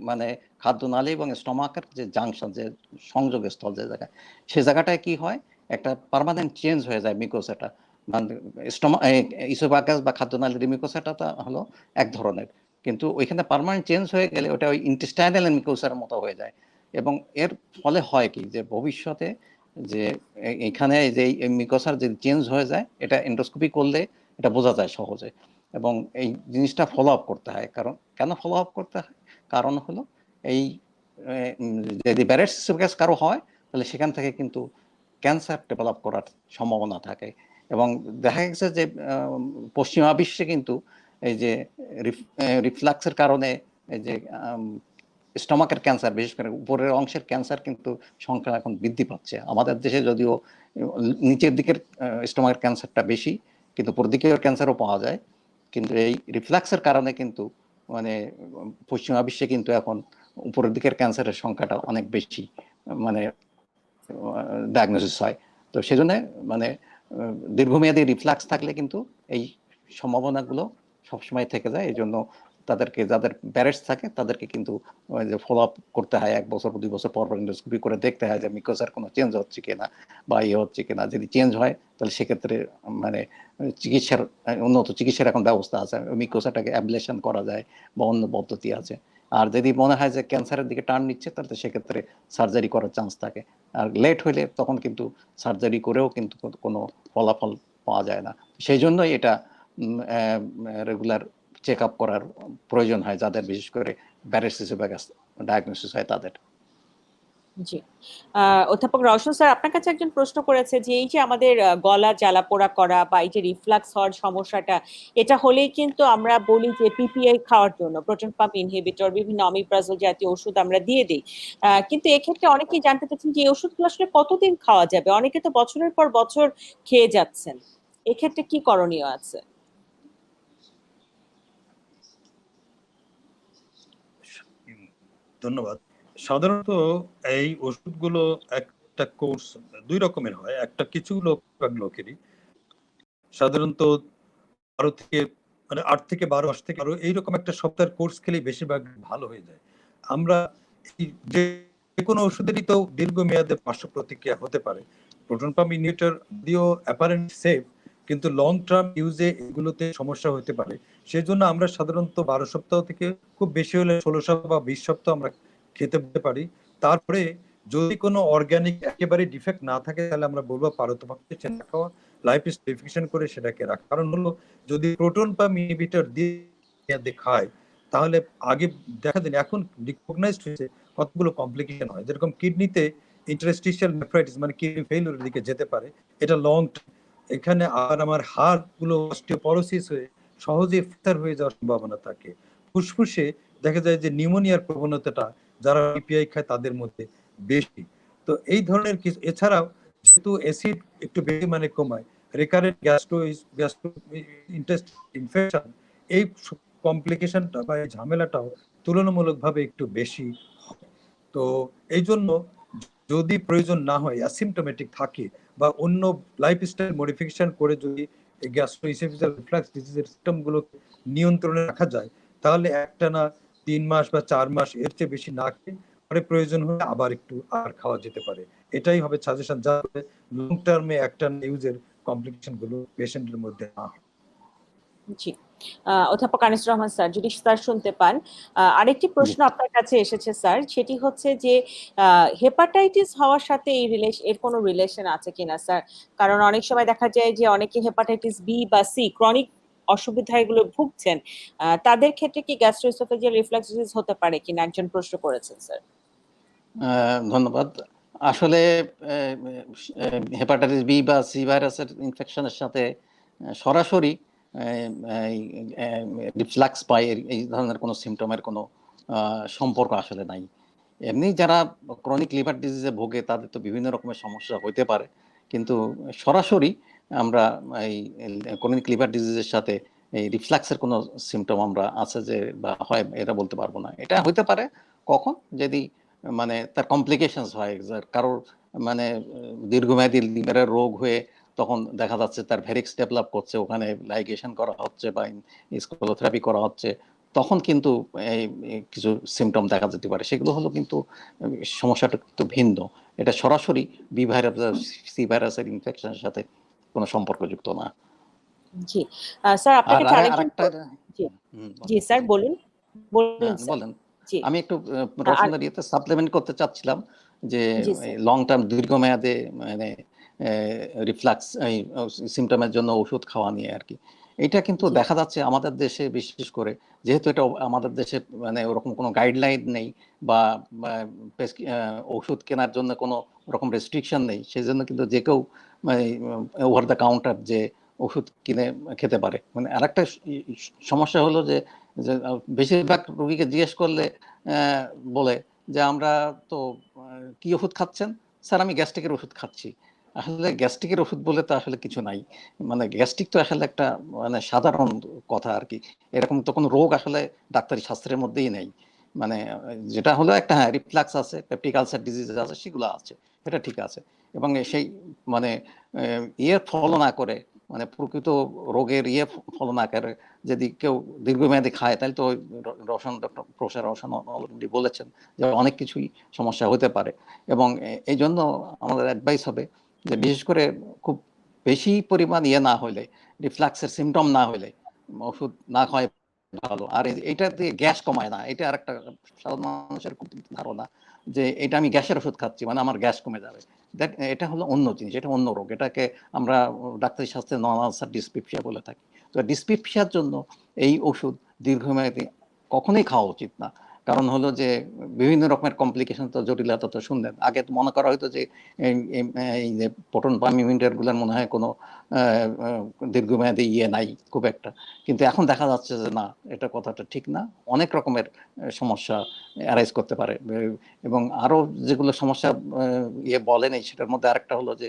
মানে খাদ্যনালী এবং স্টমাকের যে জাংশন, যে সংযোগ স্থল যে জায়গায়, সে জায়গাটায় কি হয়, একটা পার্মানেন্ট চেঞ্জ হয়ে যায় মিকোসাটা। মানে ইসোফেগাস বা খাদ্যনালীর মিকোসাটা হলো এক ধরনের, কিন্তু ওইখানে পার্মানেন্ট চেঞ্জ হয়ে গেলে ওটা ওই ইন্টেস্টাইনাল মিকোসার মতো হয়ে যায়। এবং এর ফলে হয় কি, যে ভবিষ্যতে যে এখানে যে মিকোসার যে চেঞ্জ হয়ে যায়, এটা এন্ডোস্কোপি করলে এটা বোঝা যায় সহজে। এবং এই জিনিসটা ফলো আপ করতে হয়। কারণ কেন ফলো আপ করতে হয়, কারণ হলো এই যদি ব্যারেটস ইসোফেগাস কারো হয়, তাহলে সেখান থেকে কিন্তু ক্যান্সার ডেভেলপ করার সম্ভাবনা থাকে। এবং দেখা গেছে যে পশ্চিমা বিশ্বে কিন্তু এই যে রিফ্লাক্সের কারণে এই যে স্টমাকের ক্যান্সার, বিশেষ করে উপরের অংশের ক্যান্সার কিন্তু সংখ্যা এখন বৃদ্ধি পাচ্ছে। আমাদের দেশে যদিও নিচের দিকের স্টমাকের ক্যান্সারটা বেশি, কিন্তু উপর দিকের ক্যান্সারও পাওয়া যায়। কিন্তু এই রিফ্লাক্সের কারণে কিন্তু মানে পশ্চিমা বিশ্বে কিন্তু এখন উপরের দিকের ক্যান্সারের সংখ্যাটা অনেক বেশি মানে ডায়াগনোসিস হয়। তো সেজন্য মানে দীর্ঘমেয়াদী রিফ্লাক্স থাকলে কিন্তু এই সম্ভাবনাগুলো সবসময় থেকে যায়। এই জন্য তাদেরকে যাদের ব্যারেজ থাকে তাদেরকে কিন্তু ওই যে ফলো আপ করতে হয় 1 বছর 2 বছর পর এন্ডোস্কোপি করে দেখতে হয় যে মিকোসার কোনো চেঞ্জ হচ্ছে কিনা বা ইয়ে হচ্ছে কিনা। যদি চেঞ্জ হয় তাহলে সেক্ষেত্রে মানে চিকিৎসার উন্নত চিকিৎসার এখন ব্যবস্থা আছে, মিকোসাটাকে অ্যাবলেশন করা যায় বা অন্য পদ্ধতি আছে। আর যদি মনে হয় যে ক্যান্সারের দিকে টার্ন নিচ্ছে তাহলে সেক্ষেত্রে সার্জারি করার চান্স থাকে। আর লেট হইলে তখন কিন্তু সার্জারি করেও কিন্তু কোনো ফলাফল পাওয়া যায় না। সেই জন্যই এটা রেগুলার চেক আপ করার প্রয়োজন হয় যাদের বিশেষ করে ব্যারেসিস ডায়াগনোসিস হয় তাদের। জি। অধ্যাপক রওশন স্যার, আপনার কাছে একজন প্রশ্ন করেছে যে এই যে আমাদের গলা জ্বালা পোড়া করা বা এই যে রিফ্লাক্স হওয়ার সমস্যাটা, এটা হলেই কিন্তু আমরা বলি যে পিপিআই খাওয়ার জন্য প্রোটন পাম্প ইনহিবিটর, বিভিন্ন অমিপ্রাজল জাতীয় ওষুধ আমরা দিয়ে দিই। কিন্তু এক্ষেত্রে অনেকেই জানতে চাচ্ছেন যে এই ওষুধগুলো আসলে কতদিন খাওয়া যাবে? অনেকে তো বছরের পর বছর খেয়ে যাচ্ছেন। এক্ষেত্রে কি করণীয় আছে? ধন্যবাদ। সাধারণত এই ওষুধগুলো একটা কোর্স 2 রকমের হয়। একটা কিছু লোকেরই সাধারণত 12 থেকে মানে 8 থেকে 12 মাস থেকে আরো এইরকম একটা সপ্তাহের কোর্স খেলেই বেশিরভাগ ভালো হয়ে যায়। আমরা যে কোনো ওষুধেরই তো দীর্ঘমেয়াদে পার্শ্ব প্রতিক্রিয়া হতে পারে। প্রোটন পাম্প ইনহিবিটর যদিও অ্যাপারেন্ট সেফ, কিন্তু লং টার্ম ইউজে এগুলোতে সমস্যা হতে পারে। সেজন্য আমরা সাধারণত 12 সপ্তাহ থেকে খুব বেশি হলে 16 সপ্তাহ বা 20 সপ্তাহ আমরা খেতে পারি। তারপরে যদি কোনো অর্গানিক একেবারে ডিফেক্ট না থাকে তাহলে আমরা বলবো পারতপক্ষে চেষ্টা খাওয়া, লাইফ স্টাইল করে সেটাকে রাখা। কারণ হলো যদি প্রোটন পাম্প ইনহিবিটর দিয়ে খায় তাহলে আগে দেখা যায় এখন রিকগনাইজড হয়েছে কতগুলো কমপ্লিকেশন হয়, যেরকম কিডনিতে ইন্টারস্টিশিয়াল নেফ্রাইটিস মানে কিডনি ফেইলিউরের দিকে যেতে পারে, এটা লং। এখানে আর আমার হাড় গুলো অস্টিওপরোসিস হয়ে সহজে ফ্র্যাকচার হয়ে যাওয়ার সম্ভাবনা থাকে। ফুসফুসে দেখা যায় যে নিউমোনিয়ার প্রবণতাটা যারা পিপিআই খায় তাদের মধ্যে বেশি। তো এই ধরনের কিছু এছাড়াও যেহেতু অ্যাসিড একটু বেশি মানে কমায়, রিকারেন্ট গ্যাস্ট্রো ইনফেকশন, এই কমপ্লিকেশনটা বা এই ঝামেলাটাও তুলনামূলকভাবে একটু বেশি হয়। তো এই জন্য যদি প্রয়োজন না হয়, অ্যাসিমটোমেটিক থাকে বা অন্য লাইফস্টাইল মডিফিকেশন করে যদি গ্যাস্ট্রোইসোফেজিয়াল রিফ্লাক্স ডিজিজের সিস্টেমগুলো নিয়ন্ত্রণে রাখা যায় তাহলে একটানা 3 মাস বা 4 মাস এর চেয়ে বেশি না খেয়ে পরে প্রয়োজন হলে আবার একটু আর খাওয়া যেতে পারে। এটাই হবে সাজেশন, যাতে লং টার্মে একটানা ইউজের কমপ্লিকেশন গুলো পেশেন্টের মধ্যে না হয়। জি। অধ্যাপক আনিসুর রহমান স্যার, যদি স্যার শুনতে পান, আরেকটি প্রশ্ন আপনার কাছে এসেছে স্যার, সেটি হচ্ছে যে হেপাটাইটিস হওয়ার সাথে এর কোনো রিলেশন আছে কিনা স্যার? কারণ অনেক সময় দেখা যায় যে অনেকে হেপাটাইটিস বি বা সি ক্রনিক অসুবিধা এগুলো ভুগছেন, তাদের ক্ষেত্রে কি গ্যাস্ট্রোএসোফেজিয়াল রিফ্লাক্স ডিজিজ হতে পারে কিনা একজন প্রশ্ন করেছেন স্যার। ধন্যবাদ। আসলে হেপাটাইটিস বি বা সি ভাইরাসের ইনফেকশনের সাথে সরাসরি রিফ্লাক্স বা এই ধরনের কোনো সিমটমের কোনো সম্পর্ক আসলে নাই। এমনি যারা ক্রনিক লিভার ডিজিজে ভোগে তাদের তো বিভিন্ন রকমের সমস্যা হইতে পারে, কিন্তু সরাসরি আমরা এই ক্রনিক লিভার ডিজিজের সাথে এই রিফ্লাক্সের কোনো সিমটম আমরা আছে যে বা হয় এটা বলতে পারবো না। এটা হইতে পারে কখন, যদি মানে তার কমপ্লিকেশনস হয়, কারোর মানে দীর্ঘমেয়াদী লিভারের রোগ হয়ে তখন দেখা যাচ্ছে তার ভেরিক্স ডেভেলপ করছে, ওখানে লাইগেশন করা হচ্ছে বা স্কোলোথেরাপি করা হচ্ছে, তখন কিন্তু এই কিছু সিমটম দেখা যেতে পারে। সেগুলো হলো কিন্তু সমস্যাটা কিন্তু ভিন্ন, এটা সরাসরি বি ভাইরাস সি ভাইরাসের ইনফেকশনের সাথে কোনো সম্পর্কযুক্ত না। জি। স্যার, আপনার আর কাছে আরেকজন আরেকটা জি জি স্যার, বলুন বলুন স্যার। বলেন। জি। আমি একটু রওশনের ইয়েতে সাপ্লিমেন্ট করতে চাচ্ছিলাম যে জি স্যার। লং টার্ম দীর্ঘমেয়াদে মানে রিফ্লাক্স এই সিমটমের জন্য ওষুধ খাওয়া নিয়ে আর কি। এটা কিন্তু জি দেখা যাচ্ছে আমাদের দেশে বিশেষ করে, যেহেতু এটা আমাদের দেশে মানে ওরকম কোনো গাইডলাইন নেই বা ওষুধ কেনার জন্য কোনো রকম রেস্ট্রিকশন নেই, সেই জন্য কিন্তু যে কেউ মানে ওভার দ্য কাউন্টার যে ওষুধ কিনে খেতে পারে। মানে আরেকটা সমস্যা হলো যে যে বেশিরভাগ রোগীকে জিজ্ঞেস করলে বলে যে আমরা তো কি ওষুধ খাচ্ছেন? স্যার আমি গ্যাস্ট্রিকের ওষুধ খাচ্ছি। আসলে গ্যাস্ট্রিকের ওষুধ বলে তো আসলে কিছু নাই। মানে গ্যাস্ট্রিক তো আসলে একটা মানে সাধারণ কথা আর কি। এরকম তো কোনো রোগ আসলে ডাক্তারি শাস্ত্রের মধ্যেই নেই। মানে যেটা হলো একটা হ্যাঁ রিফ্লাক্স আছে, পেপটিক আলসার ডিজিজ আছে, সেগুলো আছে, এটা ঠিক আছে। এবং সেই মানে ইয়ে ফলো না করে মানে প্রকৃত রোগের ফলন আকারে যদি কেউ দীর্ঘমেয়াদী খায় তাহলে তো Rowshan, doctor professor Rowshan already বলেছেন যে অনেক কিছুই সমস্যা হতে পারে। এবং এই জন্য আমাদের অ্যাডভাইস হবে যে বিশেষ করে খুব বেশি পরিমাণ না হলে, রিফ্লাক্সের সিমটম না হলে ওষুধ না খাওয়াই ভালো। আর এটা দিয়ে গ্যাস কমায় না, এটা আর একটা সাধারণ মানুষের খুব ধারণা যে এটা আমি গ্যাসের ওষুধ খাচ্ছি মানে আমার গ্যাস কমে যাবে। দেখ, এটা হলো অন্য জিনিস, এটা অন্য রোগ। এটাকে আমরা ডাক্তারি শাস্ত্রে নন আলসার ডিসপেপসিয়া বলে থাকি। তো ডিসপেপসিয়ার জন্য এই ওষুধ দীর্ঘমেয়াদী কখনোই খাওয়া উচিত না। কারণ হলো যে বিভিন্ন রকমের কমপ্লিকেশন, তো জটিলতা তো শুনলেন। আগে তো মনে করা হয়তো যে এই যে প্রোটন পাম্প ইনহিবিটর গুলোর মনে হয় কোনো দীর্ঘমেয়াদী নাই খুব একটা, কিন্তু এখন দেখা যাচ্ছে যে না, এটা কথাটা ঠিক না। অনেক রকমের সমস্যা অ্যারাইজ করতে পারে। এবং আরো যেগুলো সমস্যা বলেন সেটার মধ্যে আরেকটা হলো যে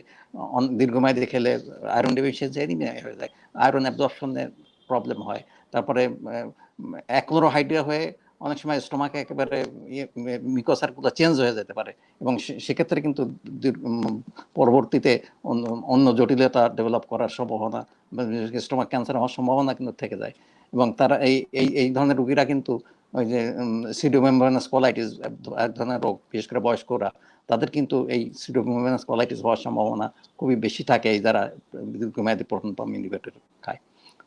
দীর্ঘমেয়াদী খেলে আয়রন ডেফিসিয়েন্সি হয়ে যায়, আয়রন অ্যাবজর্পশনের প্রবলেম হয়। তারপরে অ্যাক্লোরোহাইড্রিয়া হয়ে অনেক সময় স্টোমাকে একেবারে মিকোসার্কুলা চেঞ্জ হয়ে যেতে পারে, এবং সেক্ষেত্রে কিন্তু পরবর্তীতে অন্য জটিলতা ডেভেলপ করার সম্ভাবনা, স্টোমাক ক্যান্সার হওয়ার সম্ভাবনা কিন্তু থেকে যায়। এবং তারা এই ধরনের রোগীরা কিন্তু ওই যে সিডোমেমব্রেনাস কোলাইটিস এক ধরনের রোগ, বিশেষ করে বয়স্করা, তাদের কিন্তু এই সিডোমেমব্রেনাস কোলাইটিস হওয়ার সম্ভাবনা খুবই বেশি থাকে এই যারা দীর্ঘমেয়াদী প্রোটন পাম্প ইনহিবিটর খায়।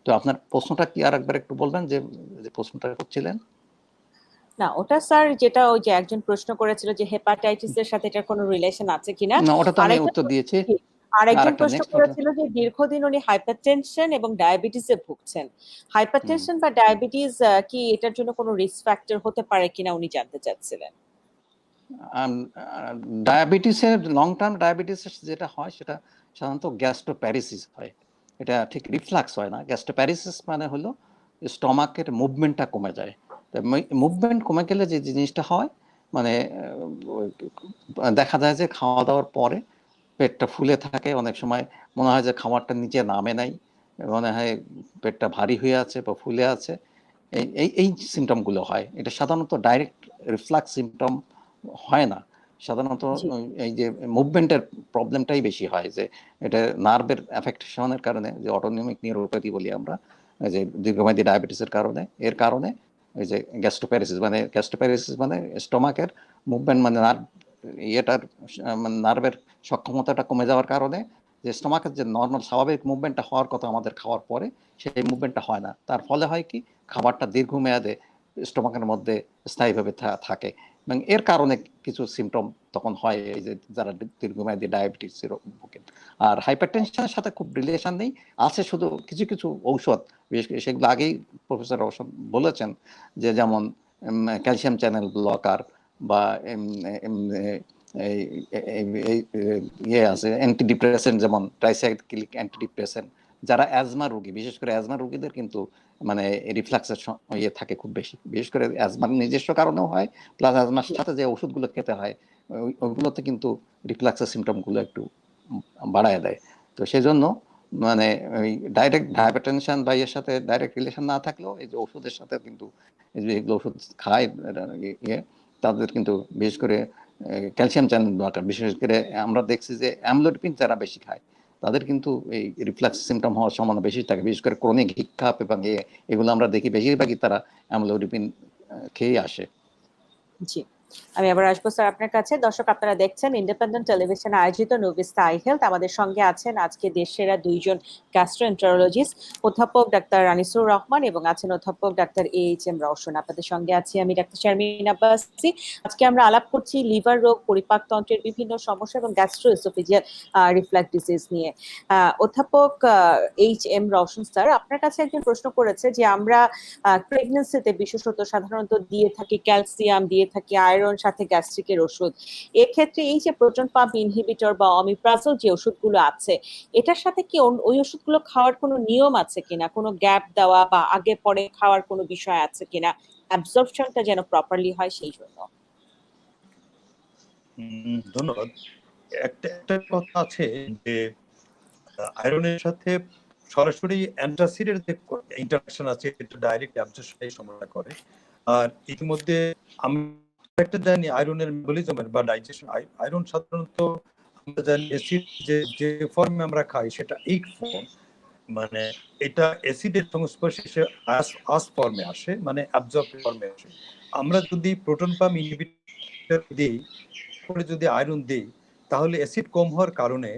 তো আপনার প্রশ্নটা কি আর একবার একটু বলবেন, যে প্রশ্নটা করছিলেন? না, ওটা স্যার যেটা ওই যে একজন প্রশ্ন করেছিল যে হেপাটাইটিস এর সাথে এটার কোনো রিলেশন আছে কিনা। না, ওটা তো আমি উত্তর দিয়েছি। আরেকজন আরেকটা প্রশ্ন নেক্সট করেছিল যে দীর্ঘদিন উনি হাইপারটেনশন এবং ডায়াবেটিসে ভুগছেন। হাইপারটেনশন বা ডায়াবেটিস কি এটার জন্য কোনো রিস্ক ফ্যাক্টর হতে পারে কিনা উনি জানতে চাচ্ছিলেন। ডায়াবেটিসের লং টার্ম ডায়াবেটিসের যেটা হয় সেটা সাধারণত গ্যাস্ট্রোপ্যারিসিস হয়। এটা ঠিক রিফ্লাক্স হয় না। গ্যাস্ট্রোপ্যারিসিস মানে হলো স্টমাকের মুভমেন্টটা কমে যায়। মুভমেন্ট কমে গেলে যে জিনিসটা হয়, মানে দেখা যায় যে খাওয়া দাওয়ার পরে পেটটা ফুলে থাকে, অনেক সময় মনে হয় যে খাবারটা নিচে নামে নাই, মনে হয় পেটটা ভারী হয়ে আছে বা ফুলে আছে। এই সিমটমগুলো হয়। এটা সাধারণত ডাইরেক্ট রিফ্লাক্স সিমটম হয় না। সাধারণত এই যে মুভমেন্টের প্রবলেমটাই বেশি হয়, যে এটা নার্ভের অ্যাফেকশনের কারণে, যে অটোনিমিক নিউরোপ্যাথি বলি আমরা, যে দীর্ঘমেয়াদী ডায়াবেটিসের কারণে, এর কারণে এই যে গ্যাস্ট্রোপ্যারিসিস মানে স্টোমাকের মুভমেন্ট, মানে নার্ভের সক্ষমতাটা কমে যাওয়ার কারণে যে স্টোমাকের যে নর্মাল স্বাভাবিক মুভমেন্টটা হওয়ার কথা আমাদের খাওয়ার পরে, সেই মুভমেন্টটা হয় না। তার ফলে হয় কি, খাবারটা দীর্ঘমেয়াদে স্টোমাকের মধ্যে স্থায়ীভাবে থাকে, এবং এর কারণে কিছু সিমটম তখন হয়, এই যে যারা দীর্ঘমেয়াদী ডায়াবেটিসের ভোগেন। আর হাইপারটেনশনের সাথে খুব রিলেশন নেই, আছে শুধু কিছু কিছু ঔষধ, বিশেষ করে সেগুলো আগেই প্রফেসর রওশন বলেছেন, যে যেমন ক্যালসিয়াম চ্যানেল ব্লকার বা আছে অ্যান্টিডিপ্রেসেন্ট, যেমন ট্রাইসাইক্লিক অ্যান্টিডিপ্রেসেন্ট। যারা অ্যাজমা রোগী, বিশেষ করে অ্যাজমা রোগীদের কিন্তু মানে রিফ্লাক্সের থাকে খুব বেশি, বিশেষ করে অ্যাজমার নিজস্ব কারণেও হয়, প্লাস অ্যাজমার সাথে যে ওষুধগুলো খেতে হয় ওইগুলোতে কিন্তু রিফ্লাক্সের সিমটমগুলো একটু বাড়ায় দেয়। তো সেজন্য মানে ওই ডাইরেক্ট হাইপারটেনশন বা এর সাথে ডাইরেক্ট রিলেশন না থাকলেও এই যে ওষুধের সাথে কিন্তু এগুলো ওষুধ খায় তাদের কিন্তু বিশেষ করে ক্যালসিয়াম চ্যানেল ব্লকার, বিশেষ করে আমরা দেখছি যে অ্যামলোডিপিন যারা বেশি খায় তাদের কিন্তু এই রিফ্লাক্স সিমটম হওয়ার সম্ভাবনা বেশি থাকে, বিশেষ করে ক্রনিক হিক্কাপ এবং এগুলো আমরা দেখি বেশিরভাগই তারা অ্যামলোডিপিন খেয়ে আসে। জি, আমি আবার আসবো স্যার আপনার কাছে। দর্শক, আপনারা দেখছেন ইন্ডিপেন্ডেন্ট টেলিভিশন আয়োজিত নোভিস্তা আই হেলথ। আমাদের সঙ্গে আছেন আজকে দেশের দুইজন গ্যাস্ট্রোএন্টারোলজিস্ট, অধ্যাপক ডাক্তার আনিসুর রহমান এবং আছেন অধ্যাপক ডাক্তার AHM রওশন। আপনাদের সঙ্গে আছি আমি ডাক্তার শারমিন আব্বাসী। আজকে আমরা আলাপ করছি লিভার রোগ, পরিপাকতন্ত্রের বিভিন্ন সমস্যা এবং গ্যাস্ট্রোএসোফেজিয়াল রিফ্লাক্স ডিজিজ নিয়ে। অধ্যাপক HM রওশন স্যার, আপনার কাছে একজন প্রশ্ন করেছে যে আমরা প্রেগন্যান্সিতে বিশেষত সাধারণত দিয়ে থাকি ক্যালসিয়াম, দিয়ে থাকি আয়রন, সাথে গ্যাস্ট্রিকের ওষুধ। এক্ষেত্রে এই যে প্রোটন পাম্প ইনহিবিটর বা অমিপ্রাজল যে ওষুধগুলো আছে, এটার সাথে কি ওই ওষুধগুলো খাওয়ার কোনো নিয়ম আছে কিনা, কোনো গ্যাপ দেওয়া বা আগে পরে খাওয়ার কোনো বিষয় আছে কিনা, অ্যাবজর্পশনটা যেন প্রপারলি হয় সেই জন্য? ধন্যবাদ। একটা কথা আছে যে আয়রনের সাথে সরাসরি অ্যান্টাসিডের যে ইন্টারঅ্যাকশন আছে, এটা ডাইরেক্ট অ্যাবজর্পশনে সমস্যা করে। আর ইতিমধ্যে আমরা একটা জানি আয়রনের মেটাবলিজমের বা ডাইজেশন, আয়রন সাধারণত আমরা জানি অ্যাসিড যে ফর্মে আমরা খাই সেটা 8 ফর্ম, মানে এটা অ্যাসিডের সংস্পর্শে এসে আস ফর্মে আসে, মানে অ্যাবজর্ব ফর্মে আসে। আমরা যদি প্রোটন পাম্প ইনহিবিটর দিই, পরে যদি আয়রন দিই, তাহলে অ্যাসিড কম হওয়ার কারণে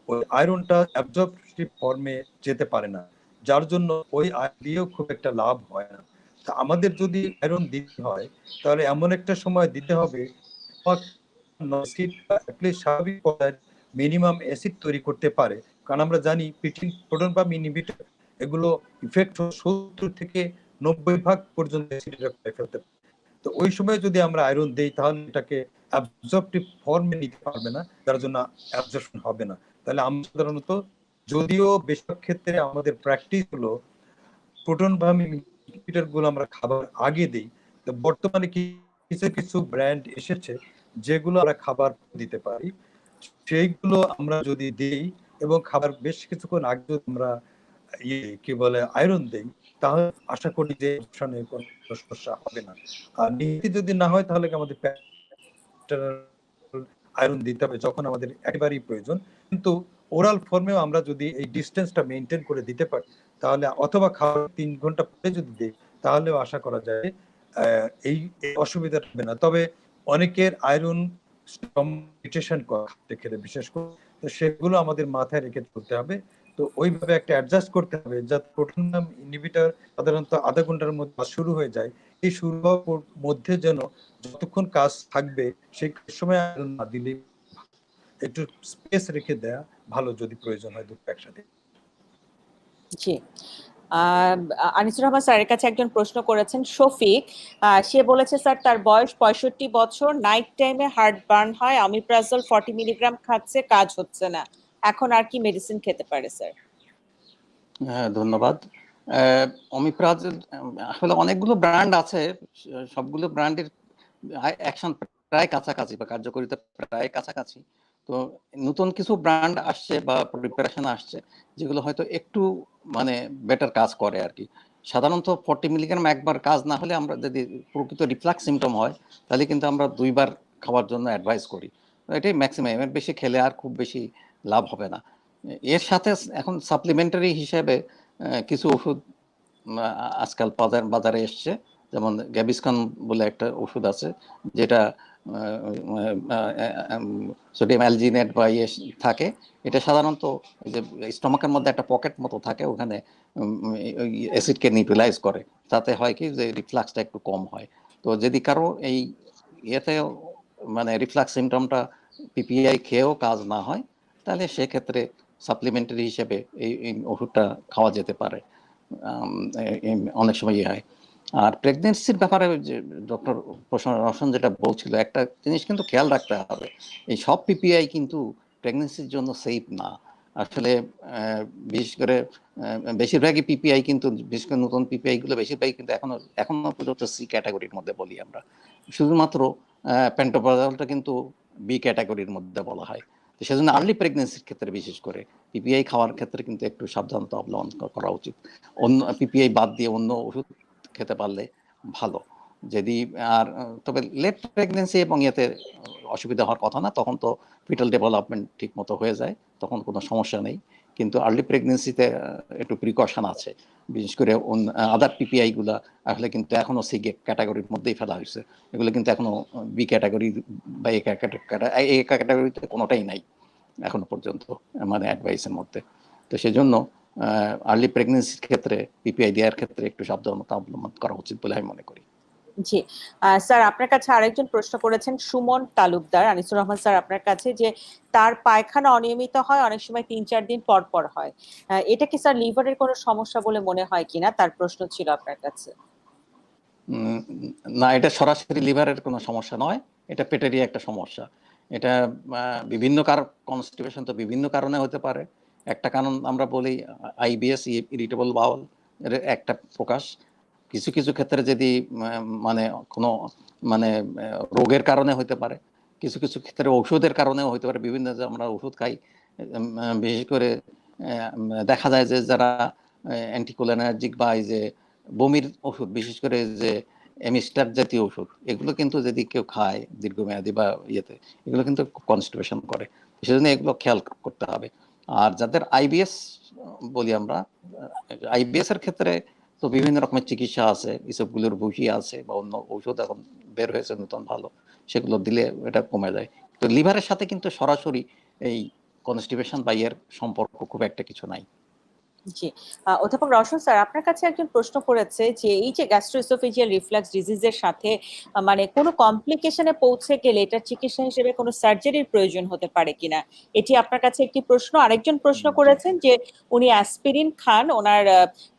ওই আয়রনটা অ্যাবজর্পটিভ ফর্মে যেতে পারে না, যার জন্য ওই আয়রন দিয়েও খুব একটা লাভ হয় না। তা আমাদের যদি আয়রন দিতে হয়, তাহলে এমন একটা সময় দিতে হবে স্বাভাবিক পর্যায়ে মিনিমাম অ্যাসিড তৈরি করতে পারে। কারণ আমরা জানি প্রোটন পাম্প ইনহিবিটর এগুলো ইফেক্ট 70 থেকে 90% পর্যন্ত অ্যাসিড করে ফেলতে পারে। তো ওই সময় যদি আমরা আয়রন দেই, তাহলে এটাকে অ্যাবজর্পটিভ ফর্মে নিতে পারবে না, যার জন্য অ্যাবজর্পশন হবে না। তাহলে আমরা সাধারণত, যদিও বেশিরভাগ ক্ষেত্রে আমাদের প্র্যাকটিস হলো প্রোটন পাম্প ইনহিবিটর গুলো আমরা খাবার আগে দিই, তো বর্তমানে কিছু কিছু ব্র্যান্ড এসেছে যেগুলো আমরা খাবার দিতে পারি। সেইগুলো আমরা যদি দিই এবং খাবার বেশ কিছুক্ষণ আগে যদি আমরা কি বলে আয়রন দেই, তাহলে আশা করি যে কোনো সমস্যা হবে না। আর নিয়মিত যদি না হয়, তাহলে আমাদের আয়রন দিতে হবে যখন আমাদের একেবারেই প্রয়োজন। কিন্তু ওরাল ফর্মেও আমরা যদি এই ডিস্টেন্সটা মেনটেন করে দিতে পারি, তাহলে অথবা খাওয়ার 3 ঘন্টা পরে যদি দিই, তাহলেও আশা করা যায় এই অসুবিধাটা হবে না। তবে অনেকের আয়রন মিউটেশন খাদ্য খেলে বিশেষ করে, তো সেগুলো আমাদের মাথায় রেখে চলতে হবে। তো ওইভাবে একটা অ্যাডজাস্ট করতে হবে, যাতে প্রোটন ইনহিবিটর সাধারণত আধা ঘন্টার মধ্যে শুরু হয়ে যায়। এই শুরু হওয়ার মধ্যে যেন যতক্ষণ কাজ থাকবে সেই সময় আয়রন না দিলে একটু স্পেস রেখে দেয়া ভালো, যদি প্রয়োজন হয় দুটো একসাথে। জি। আনিসুর রহমান স্যারের কাছে একজন প্রশ্ন করেছেন শফিক। সে বলেছে স্যার তার বয়স 65 বছর, নাইট টাইমে হার্ট বার্ন হয়, অমিপ্রাজল 40 মিলিগ্রাম খাচ্ছে, কাজ হচ্ছে না, এখন আর কি মেডিসিন খেতে পারে স্যার? হ্যাঁ, ধন্যবাদ। অমিপ্রাজল আসলে অনেকগুলো ব্র্যান্ড আছে, সবগুলো ব্র্যান্ডের অ্যাকশন প্রায় কাছাকাছি বা কার্যকারিতা প্রায় কাছাকাছি। তো নতুন কিছু ব্র্যান্ড আসছে বা প্রিপারেশন আসছে যেগুলো হয়তো একটু মানে বেটার কাজ করে আর কি। সাধারণত 40 মিলিগ্রাম একবার কাজ না হলে, আমরা যদি প্রকৃত রিফ্লাক্স সিমটম হয়, তাহলে কিন্তু আমরা 2বার খাওয়ার জন্য অ্যাডভাইস করি। এটাই ম্যাক্সিমাম, এর বেশি খেলে আর খুব বেশি লাভ হবে না। এর সাথে এখন সাপ্লিমেন্টারি হিসেবে কিছু ওষুধ আজকাল বাজারে এসছে, যেমন গ্যাভিসকন বলে একটা ওষুধ আছে, যেটা সোডিয়াম অ্যালজিনেট বা ইয়ে থাকে। এটা সাধারণত যে স্টমাকের মধ্যে একটা পকেট মতো থাকে, ওখানে অ্যাসিডকে নিউট্রালাইজ করে, তাতে হয় কি যে রিফ্লাক্সটা একটু কম হয়। তো যদি কারো এই ইয়েতে মানে রিফ্লাক্স সিমটমটা পিপিআই খেয়েও কাজ না হয়, তাহলে সেক্ষেত্রে সাপ্লিমেন্টারি হিসেবে এই ওষুধটা খাওয়া যেতে পারে। অনেক সময় ইয়ে হয়। আর প্রেগনেন্সির ব্যাপারে যে ডক্টর রোশন যেটা বলছিল, একটা জিনিস কিন্তু খেয়াল রাখতে হবে, এই সব পিপিআই কিন্তু প্রেগনেন্সির জন্য সেফ না আসলে। বিশেষ করে বেশিরভাগই পিপিআই কিন্তু, বিশেষ করে নতুন পিপিআই গুলো বেশিরভাগই কিন্তু এখনো পর্যন্ত সি ক্যাটাগরির মধ্যে বলি আমরা। শুধুমাত্র পেন্টোপ্রাজলটা কিন্তু বি ক্যাটাগরির মধ্যে বলা হয়। তো সেজন্য আর্লি প্রেগনেন্সির ক্ষেত্রে বিশেষ করে পিপিআই খাওয়ার ক্ষেত্রে কিন্তু একটু সাবধানতা অবলম্বন করা উচিত। অন্য পিপিআই বাদ দিয়ে অন্য ওষুধ খেতে পারলে ভালো। যদি আর তবে লেট প্রেগনেন্সি এবং এতে অসুবিধা হওয়ার কথা না, তখন তো ফিটাল ডেভেলপমেন্ট ঠিক মতো হয়ে যায়, তখন কোনো সমস্যা নেই। কিন্তু আর্লি প্রেগনেন্সিতে একটু প্রিকশন আছে, বিশেষ করে আদার পিপিআই গুলা আসলে কিন্তু এখনো সি ক্যাটাগরির মধ্যেই ফেলা হয়েছে। এগুলো কিন্তু এখনো বি ক্যাটাগরি বা এ ক্যাটাগরিতে কোনোটাই নাই এখনো পর্যন্ত, মানে অ্যাডভাইসের মধ্যে। তো সেজন্য আর্লি প্রেগনেন্সির ক্ষেত্রে পিপিআই দেওয়ার ক্ষেত্রে একটু সাবধানতা অবলম্বন করা উচিত বলে আমি মনে করি। জি। স্যার আপনার কাছে আরেকজন প্রশ্ন করেছেন সুমন তালুকদার, আনিসুর রহমান স্যার আপনার কাছে, যে তার পায়খানা অনিয়মিত হয়, অনেক সময় 3-4 দিন পর পর হয়, এটা কি স্যার লিভারের কোনো সমস্যা বলে মনে হয় কিনা, তার প্রশ্ন ছিল আপনার কাছে। না, এটা সরাসরি লিভারের কোনো সমস্যা নয়, এটা পেটেরই একটা সমস্যা। এটা বিভিন্ন কনস্টিপেশন তো বিভিন্ন কারণে হতে পারে। একটা কারণ আমরা বলি আইবিএস, ইরিটেবল বাউল এর একটা প্রকাশ। কিছু কিছু ক্ষেত্রে যদি মানে কোনো মানে রোগের কারণে হতে পারে, কিছু কিছু ক্ষেত্রে ঔষধের কারণেও হতে পারে। বিভিন্ন যে আমরা ওষুধ খাই, বিশেষ করে দেখা যায় যে যারা অ্যান্টিকোলিনার্জিক বা এই যে বমির ওষুধ, বিশেষ করে যে এমিস্টার জাতীয় ওষুধ, এগুলো কিন্তু যদি কেউ খায় দীর্ঘমেয়াদী বা ইয়েতে, এগুলো কিন্তু কনস্টিপেশন করে। সেজন্য এগুলো খেয়াল করতে হবে। আর যাদের আইবিএস বলি আমরা, আইবিএস এর ক্ষেত্রে তো বিভিন্ন রকমের চিকিৎসা আছে, এসবগুলোর বসি আছে বা অন্য ঔষধ এখন বের হয়েছে নতুন ভালো, সেগুলো দিলে এটা কমে যায়। তো লিভারের সাথে কিন্তু সরাসরি এই কনস্টিপেশন বা এর সম্পর্ক খুব একটা কিছু নাই। জি। অধ্যাপক রওশন স্যার, আপনার কাছে একজন প্রশ্ন করেছে যে এই যে গ্যাস্ট্রোএসোফেজিয়াল রিফ্লাক্স ডিজিজের সাথে মানে কোনো কমপ্লিকেশনে পৌঁছে গেলে এটার চিকিৎসা হিসেবে কোনো সার্জারির প্রয়োজন হতে পারে কিনা, এটি আপনার কাছে একটি প্রশ্ন। আরেকজন প্রশ্ন করেছেন যে উনি অ্যাসপিরিন খান, ওনার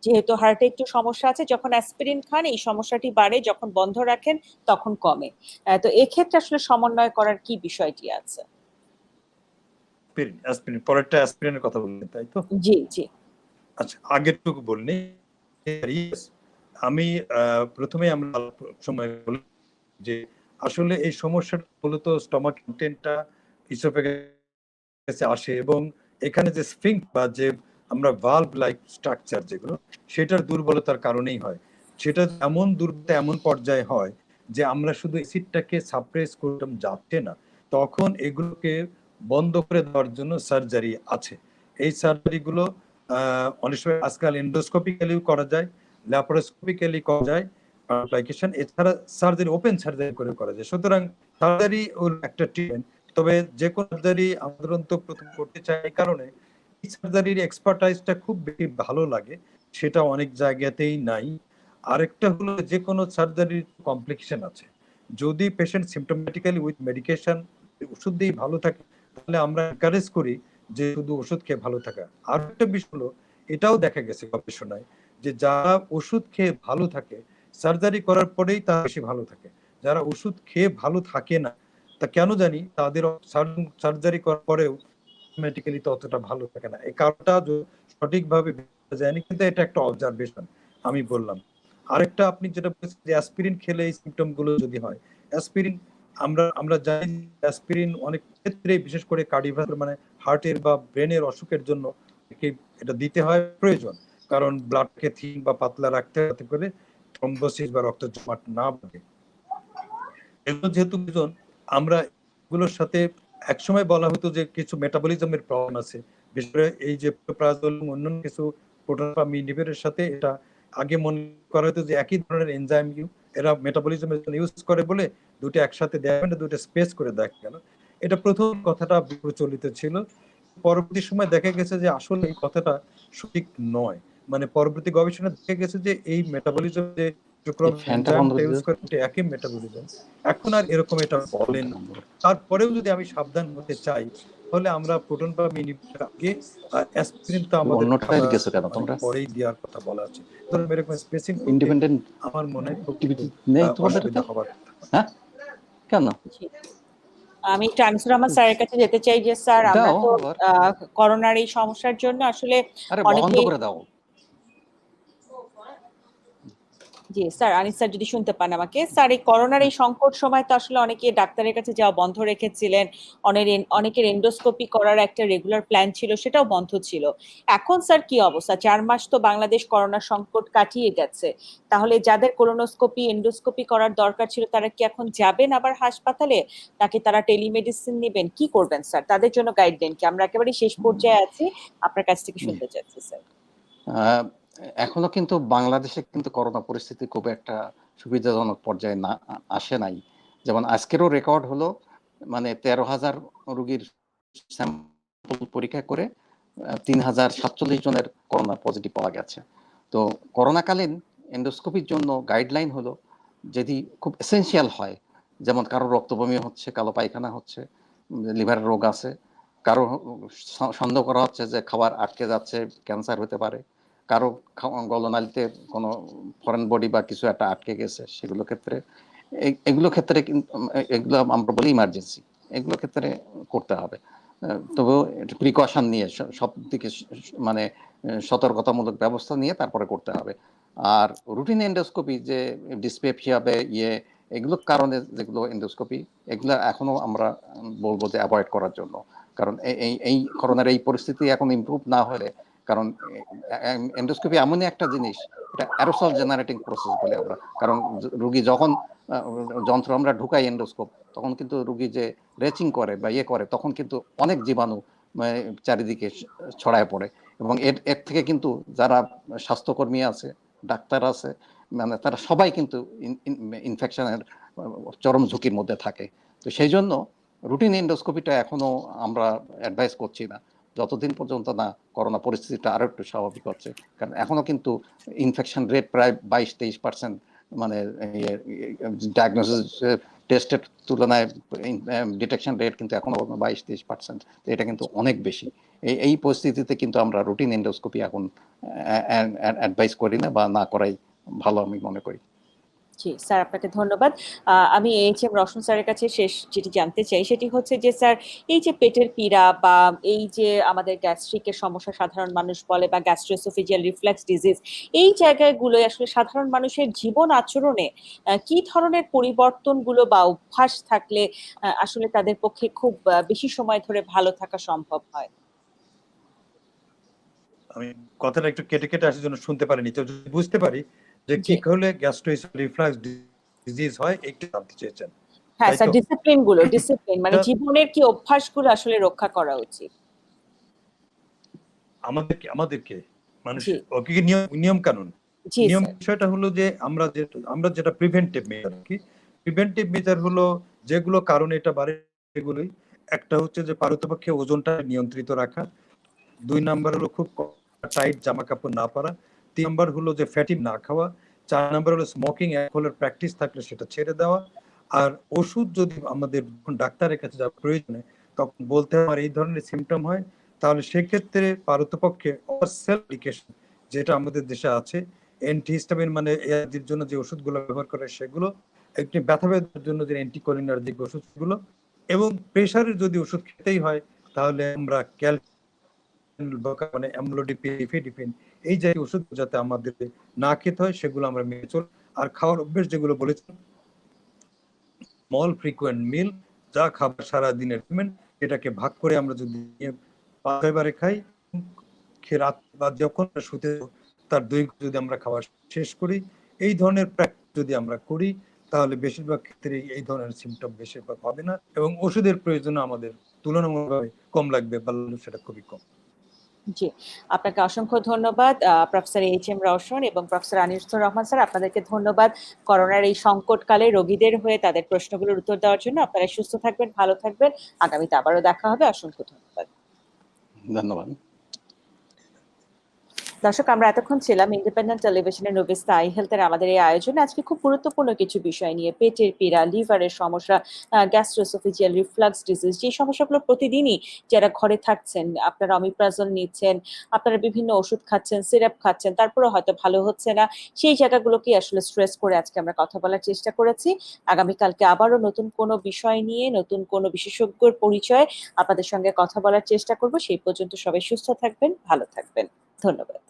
যেহেতু হার্টে একটু সমস্যা আছে, যখন অ্যাসপিরিন খান এই সমস্যাটি বাড়ে, যখন বন্ধ রাখেন তখন কমে। তো এক্ষেত্রে আসলে সমন্বয় করার কি বিষয়টি আছে? অ্যাসপিরিন, পরেরটা অ্যাসপিরিনের কথা বললেন তাই তো? জি জি। আচ্ছা, আগেরটুকু বলনি। আমি প্রথমে আমরা সময় বলি যে আসলে এই সমস্যাটা মূলত স্টমাক কন্টেন্টটা ইসোফেগাসে আসে, এবং এখানে যে স্ফিংক্ট বা যে আমরা ভালভ লাইক স্ট্রাকচার যেগুলো, সেটার দুর্বলতার কারণেই হয়। সেটা এমন দুর্বলতা এমন পর্যায়ে হয় যে আমরা শুধু অ্যাসিডটাকে সাপ্রেস করতে যাচ্ছে না, তখন এগুলোকে বন্ধ করে দেওয়ার জন্য সার্জারি আছে। এই সার্জারিগুলো অনেক সময় আজকাল এন্ডোস্কোপিক্যালিও করা যায়, ল্যাপারোস্কোপিক্যালি করা যায়, অ্যাপ্লিকেশন, এছাড়া সার্জারি ওপেন সার্জারি করে করা যায়। সুতরাং সার্জারি ওর একটা ট্রিটমেন্ট। তবে যে কোনো সার্জারি আমাদের অন্তত প্রথম করতে চাই এই কারণে এই সার্জারির এক্সপার্টাইজটা খুব বেশি ভালো লাগে, সেটা অনেক জায়গাতেই নাই। আরেকটা হলো যে কোনো সার্জারির কমপ্লিকেশন আছে। যদি পেশেন্ট সিমটোমেটিক্যালি উইথ মেডিকেশন ওষুধ দিয়ে ভালো থাকে, তাহলে আমরা এনকারেজ করি যে শুধু ওষুধ খেয়ে ভালো থাকা। আর একটা বিষয় হলো, এটাও দেখা গেছে গবেষণায় যে যারা ওষুধ খেয়ে ভালো থাকে সার্জারি করার পরেই তারা বেশি ভালো থাকে। যারা ওষুধ খেয়ে ভালো থাকে না, তা কেন জানি তাদের সার্জারি করার পরেও মেডিকেলি ততটা ভালো থাকে না। এই কারণটা সঠিকভাবে বোঝা যায়নি, কিন্তু এটা একটা অবজারভেশন আমি বললাম। আরেকটা আপনি যেটা বলেছেন যে অ্যাসপিরিন খেলে এই সিমটম গুলো যদি হয়, অ্যাসপিরিন আমরা জানি অ্যাসপিরিন অনেক ক্ষেত্রে বিশেষ করে কার্ডিওভাস্কুলার মানে হার্টের বা ব্রেনের অসুখের জন্য এটা দিতে হয় প্রয়োজন, কারণ ব্লাডকে থিন বা পাতলা রাখতে যাতে করে থ্রম্বোসিস বা রক্ত জমাট না বাঁধে। এগুলো যেহেতু প্রয়োজন, আমরা এগুলোর সাথে একসময় বলা হতো যে কিছু মেটাবলিজমের প্রবলেম আছে, বিশেষ করে এই যে প্রোপ্রাজোল এবং অন্যান্য কিছু প্রোটন ইনহিবিটরের সাথে এটা আগে মনে করা হতো যে একই ধরনের এনজাইম এরা মেটাবলিজমের জন্য ইউজ করে বলে দুটো একসাথে দেওয়া হয় না, দুটো স্পেস করে দেখা গেল। এটা প্রথম কথাটা প্রচলিত ছিল। পরবর্তী সময় দেখা গেছে যে আসলে এই কথাটা সঠিক নয়। মানে পরবর্তী গবেষণা দেখা গেছে যে এই মেটাবলিজম যে এনজাইমটা ইউজ করে একই মেটাবলিজম, এখন আর এরকম এটা বলেন। তারপরেও যদি আমি সাবধান হতে চাই, তাহলে আমরা প্রোটন পাম্প ইনহিবিটর আগে অ্যাসপিরিন তো আমাদের পরেই দেওয়ার কথা বলা আছে। ধরুন এরকম স্পেসিং ইন্ডিপেন্ডেন্ট আমার মনে হয় খুব নেই তোমাদের অসুবিধা হবার হ্যাঁ কেন? আমি একটু আনিসুর রহমান স্যারের কাছে যেতে চাই যে স্যার আমরা তো করোনার এই সমস্যার জন্য আসলে বন্ধ করে দাও। জি স্যার, আনিস স্যার যদি শুনতে পান আমাকে। স্যার, এই করোনার এই সংকট সময় তো আসলে অনেকে ডাক্তারের কাছে যাওয়া বন্ধ রেখেছিলেন, অনেকের এন্ডোস্কোপি করার একটা রেগুলার প্ল্যান ছিল, সেটাও বন্ধ ছিল। এখন স্যার কি অবস্থা? 4 মাস তো বাংলাদেশ করোনার সংকট কাটিয়ে গেছে, তাহলে যাদের কোলোনোস্কোপি এন্ডোস্কোপি করার দরকার ছিল তারা কি এখন যাবেন আবার হাসপাতালে, নাকি তারা টেলিমেডিসিন নেবেন? কি করবেন স্যার? তাদের জন্য গাইডলাইন কি? আমরা একেবারে শেষ পর্যায়ে আছি, আপনার কাছ থেকে শুনতে চাচ্ছি স্যার। এখনো কিন্তু বাংলাদেশে কিন্তু করোনা পরিস্থিতি খুব একটা সুবিধাজনক পর্যায়ে না আসে নাই। যেমন আজকেরও রেকর্ড হলো, মানে 13,000 রোগীর স্যাম্পল পরীক্ষা করে 3,047 জনের করোনা পজিটিভ পাওয়া গেছে। তো করোনাকালীন এন্ডোস্কোপির জন্য গাইডলাইন হলো, যদি খুব এসেনশিয়াল হয়, যেমন কারো রক্তবমি হচ্ছে, কালো পায়খানা হচ্ছে, লিভারের রোগ আছে, কারো সন্দেহ করা হচ্ছে যে খাবার আটকে যাচ্ছে, ক্যান্সার হতে পারে, কারো গলনালীতে কোনো ফরেন বডি বা কিছু একটা আটকে গেছে, সেগুলো ক্ষেত্রে এগুলো ক্ষেত্রে কিন্তু এগুলো আমরা বলি ইমার্জেন্সি, এগুলো ক্ষেত্রে করতে হবে। তবেও প্রিকশন নিয়ে সব দিকে মানে সতর্কতামূলক ব্যবস্থা নিয়ে তারপরে করতে হবে। আর রুটিন এন্ডোস্কোপি যে ডিসপেপসিয়া বা এগুলোর কারণে যেগুলো এন্ডোস্কোপি, এগুলো এখনো আমরা বলবো যে অ্যাভয়েড করার জন্য। কারণ এই করোনার এই পরিস্থিতি এখন ইমপ্রুভ না হলে, কারণ এন্ডোস্কোপি এমনই একটা জিনিস, এটা অ্যারোসল জেনারেটিং প্রসেস বলে আমরা। কারণ রুগী যখন যন্ত্র আমরা ঢুকাই এন্ডোস্কোপ, তখন কিন্তু রুগী যে রেচিং করে বা করে, তখন কিন্তু অনেক জীবাণু চারিদিকে ছড়ায় পড়ে। এবং এর এর থেকে কিন্তু যারা স্বাস্থ্যকর্মী আছে, ডাক্তার আছে, মানে তারা সবাই কিন্তু ইনফেকশনের চরম ঝুঁকির মধ্যে থাকে। তো সেই জন্য রুটিন এন্ডোস্কোপিটা এখনো আমরা অ্যাডভাইস করছি না, যতদিন পর্যন্ত না করোনা পরিস্থিতিটা আরো একটু স্বাভাবিক হচ্ছে। কারণ এখনো কিন্তু ইনফেকশন রেট প্রায় 22-23%, মানে ডায়াগনোসিস টেস্টের তুলনায় ডিটেকশন রেট কিন্তু এখনো 22-23%। এটা কিন্তু অনেক বেশি। এই পরিস্থিতিতে কিন্তু আমরা রুটিন এন্ডোস্কোপি এখন অ্যাডভাইস করি না, বা না করাই ভালো আমি মনে করি। জি স্যার, আপনাকে ধন্যবাদ। আমি এইচএম রওশন স্যারের কাছে শেষ যেটি জানতে চাই সেটি হচ্ছে যে স্যার, এই যে পেটের পীড়া বা এই যে আমাদের গ্যাস্ট্রিকের সমস্যা সাধারণ মানুষ বলে, বা গ্যাস্ট্রোএসোফেজিয়াল রিফ্লাক্স ডিজিজ, এই জায়গাগুলোয় আসলে সাধারণ মানুষের জীবন আচরণে কি ধরনের পরিবর্তনগুলো বা অভ্যাস থাকলে আসলে তাদের পক্ষে খুব বেশি সময় ধরে ভালো থাকা সম্ভব হয়? আমি কথাটা একটু কেটে কেটে আসার জন্য শুনতে পারিনি, তো যদি বুঝতে পারি যে কি জি। হলে গ্যাস্ট্রোএসোফেজিয়াল রিফ্লাক্স ডিজিজ হয় একটু জানতে চেয়েছেন, হ্যাঁ তাই স্যার, তো? ডিসিপ্লিন মানে জীবনের কি অভ্যাসগুলো আসলে রক্ষা করা উচিত? আমাদেরকে মানুষ জি ওকে কি নিয়ম কানুন, জি নিয়ম স্যার। বিষয়টা হলো যে আমরা যেটা প্রিভেন্টিভ মেজার, কি প্রিভেন্টিভ মেজার হলো যেগুলো কারণে এটা বাড়ে সেগুলোই। একটা হচ্ছে যে পারতপক্ষে ওজনটা নিয়ন্ত্রিত রাখা, 2 নাম্বার হলো খুব টাইট জামা কাপড় না পরা, 3 নাম্বার হলো যে ফ্যাটি না খাওয়া, 4 নাম্বার হলো স্মোকিং অ্যালকোহলের প্র্যাকটিস থাকলে সেটা ছেড়ে দেওয়া। আর ওষুধ যদি আমাদের ডাক্তারের কাছে যাওয়ার প্রয়োজনে তখন বলতে আমার এই ধরনের সিমটম হয়, তাহলে সেক্ষেত্রে পারতপক্ষে সেলফ মেডিকেশন যেটা আমাদের দেশে আছে, অ্যান্টিহিস্টামিন মানে এর জন্য যে ওষুধগুলো ব্যবহার করে সেগুলো, একটি ব্যথা বেদনার জন্য যে অ্যান্টিকোলিনার্জিক ওষুধগুলো, এবং প্রেশারের যদি ওষুধ খেতেই হয় তাহলে আমরা মানে অ্যামলোডিপিন এই যে ওষুধ যাতে আমাদের না খেতে হয় সেগুলো আমরা মেনে চল। আর খাওয়ার অভ্যেস যেগুলো বলেছেন, স্মল ফ্রিকোয়েন্ট মিল, যা খাবার সারা দিনের এটাকে ভাগ করে আমরা যদি 5 বারে খাই, খেয়ে রাত বা যখন শুতে তার 2 যদি আমরা খাওয়া শেষ করি, এই ধরনের প্র্যাকটিস যদি আমরা করি তাহলে বেশিরভাগ ক্ষেত্রে এই ধরনের সিমটম বেশিরভাগ হবে না, এবং ওষুধের প্রয়োজন আমাদের তুলনামূলকভাবে কম লাগবে, বা সেটা খুবই কম। জি, আপনাকে অসংখ্য ধন্যবাদ প্রফেসর এইচএম রওশন এবং প্রফেসর আনিসুর রহমান স্যার। আপনাদেরকে ধন্যবাদ করোনার এই সংকটকালে রোগীদের হয়ে তাদের প্রশ্নগুলোর উত্তর দেওয়ার জন্য। আপনারা সুস্থ থাকবেন, ভালো থাকবেন। আগামীতে আবারও দেখা হবে। অসংখ্য ধন্যবাদ। ধন্যবাদ। দর্শক, আমরা এতক্ষণ ছিলাম ইন্ডিপেন্ডেন্ট টেলিভিশনের নুবিস্তা আই হেলথের আমাদের এই আয়োজনে। আজকে খুব গুরুত্বপূর্ণ কিছু বিষয় নিয়ে, পেটের পীড়া, লিভারের সমস্যা, গ্যাস্ট্রোএসোফেজিয়াল রিফ্লাক্স ডিজিজ, যে সমস্যাগুলো প্রতিদিনই যারা ঘরে থাকছেন, আপনারা অমিপ্রাজল নিচ্ছেন, আপনারা বিভিন্ন ওষুধ খাচ্ছেন, সিরাপ খাচ্ছেন, তারপরেও হয়তো ভালো হচ্ছে না, সেই জায়গাগুলোকে আসলে স্ট্রেস করে আজকে আমরা কথা বলার চেষ্টা করেছি। আগামীকালকে আবারও নতুন কোনো বিষয় নিয়ে, নতুন কোনো বিশেষজ্ঞর পরিচয় আপনাদের সঙ্গে কথা বলার চেষ্টা করব। সেই পর্যন্ত সবাই সুস্থ থাকবেন, ভালো থাকবেন। ধন্যবাদ।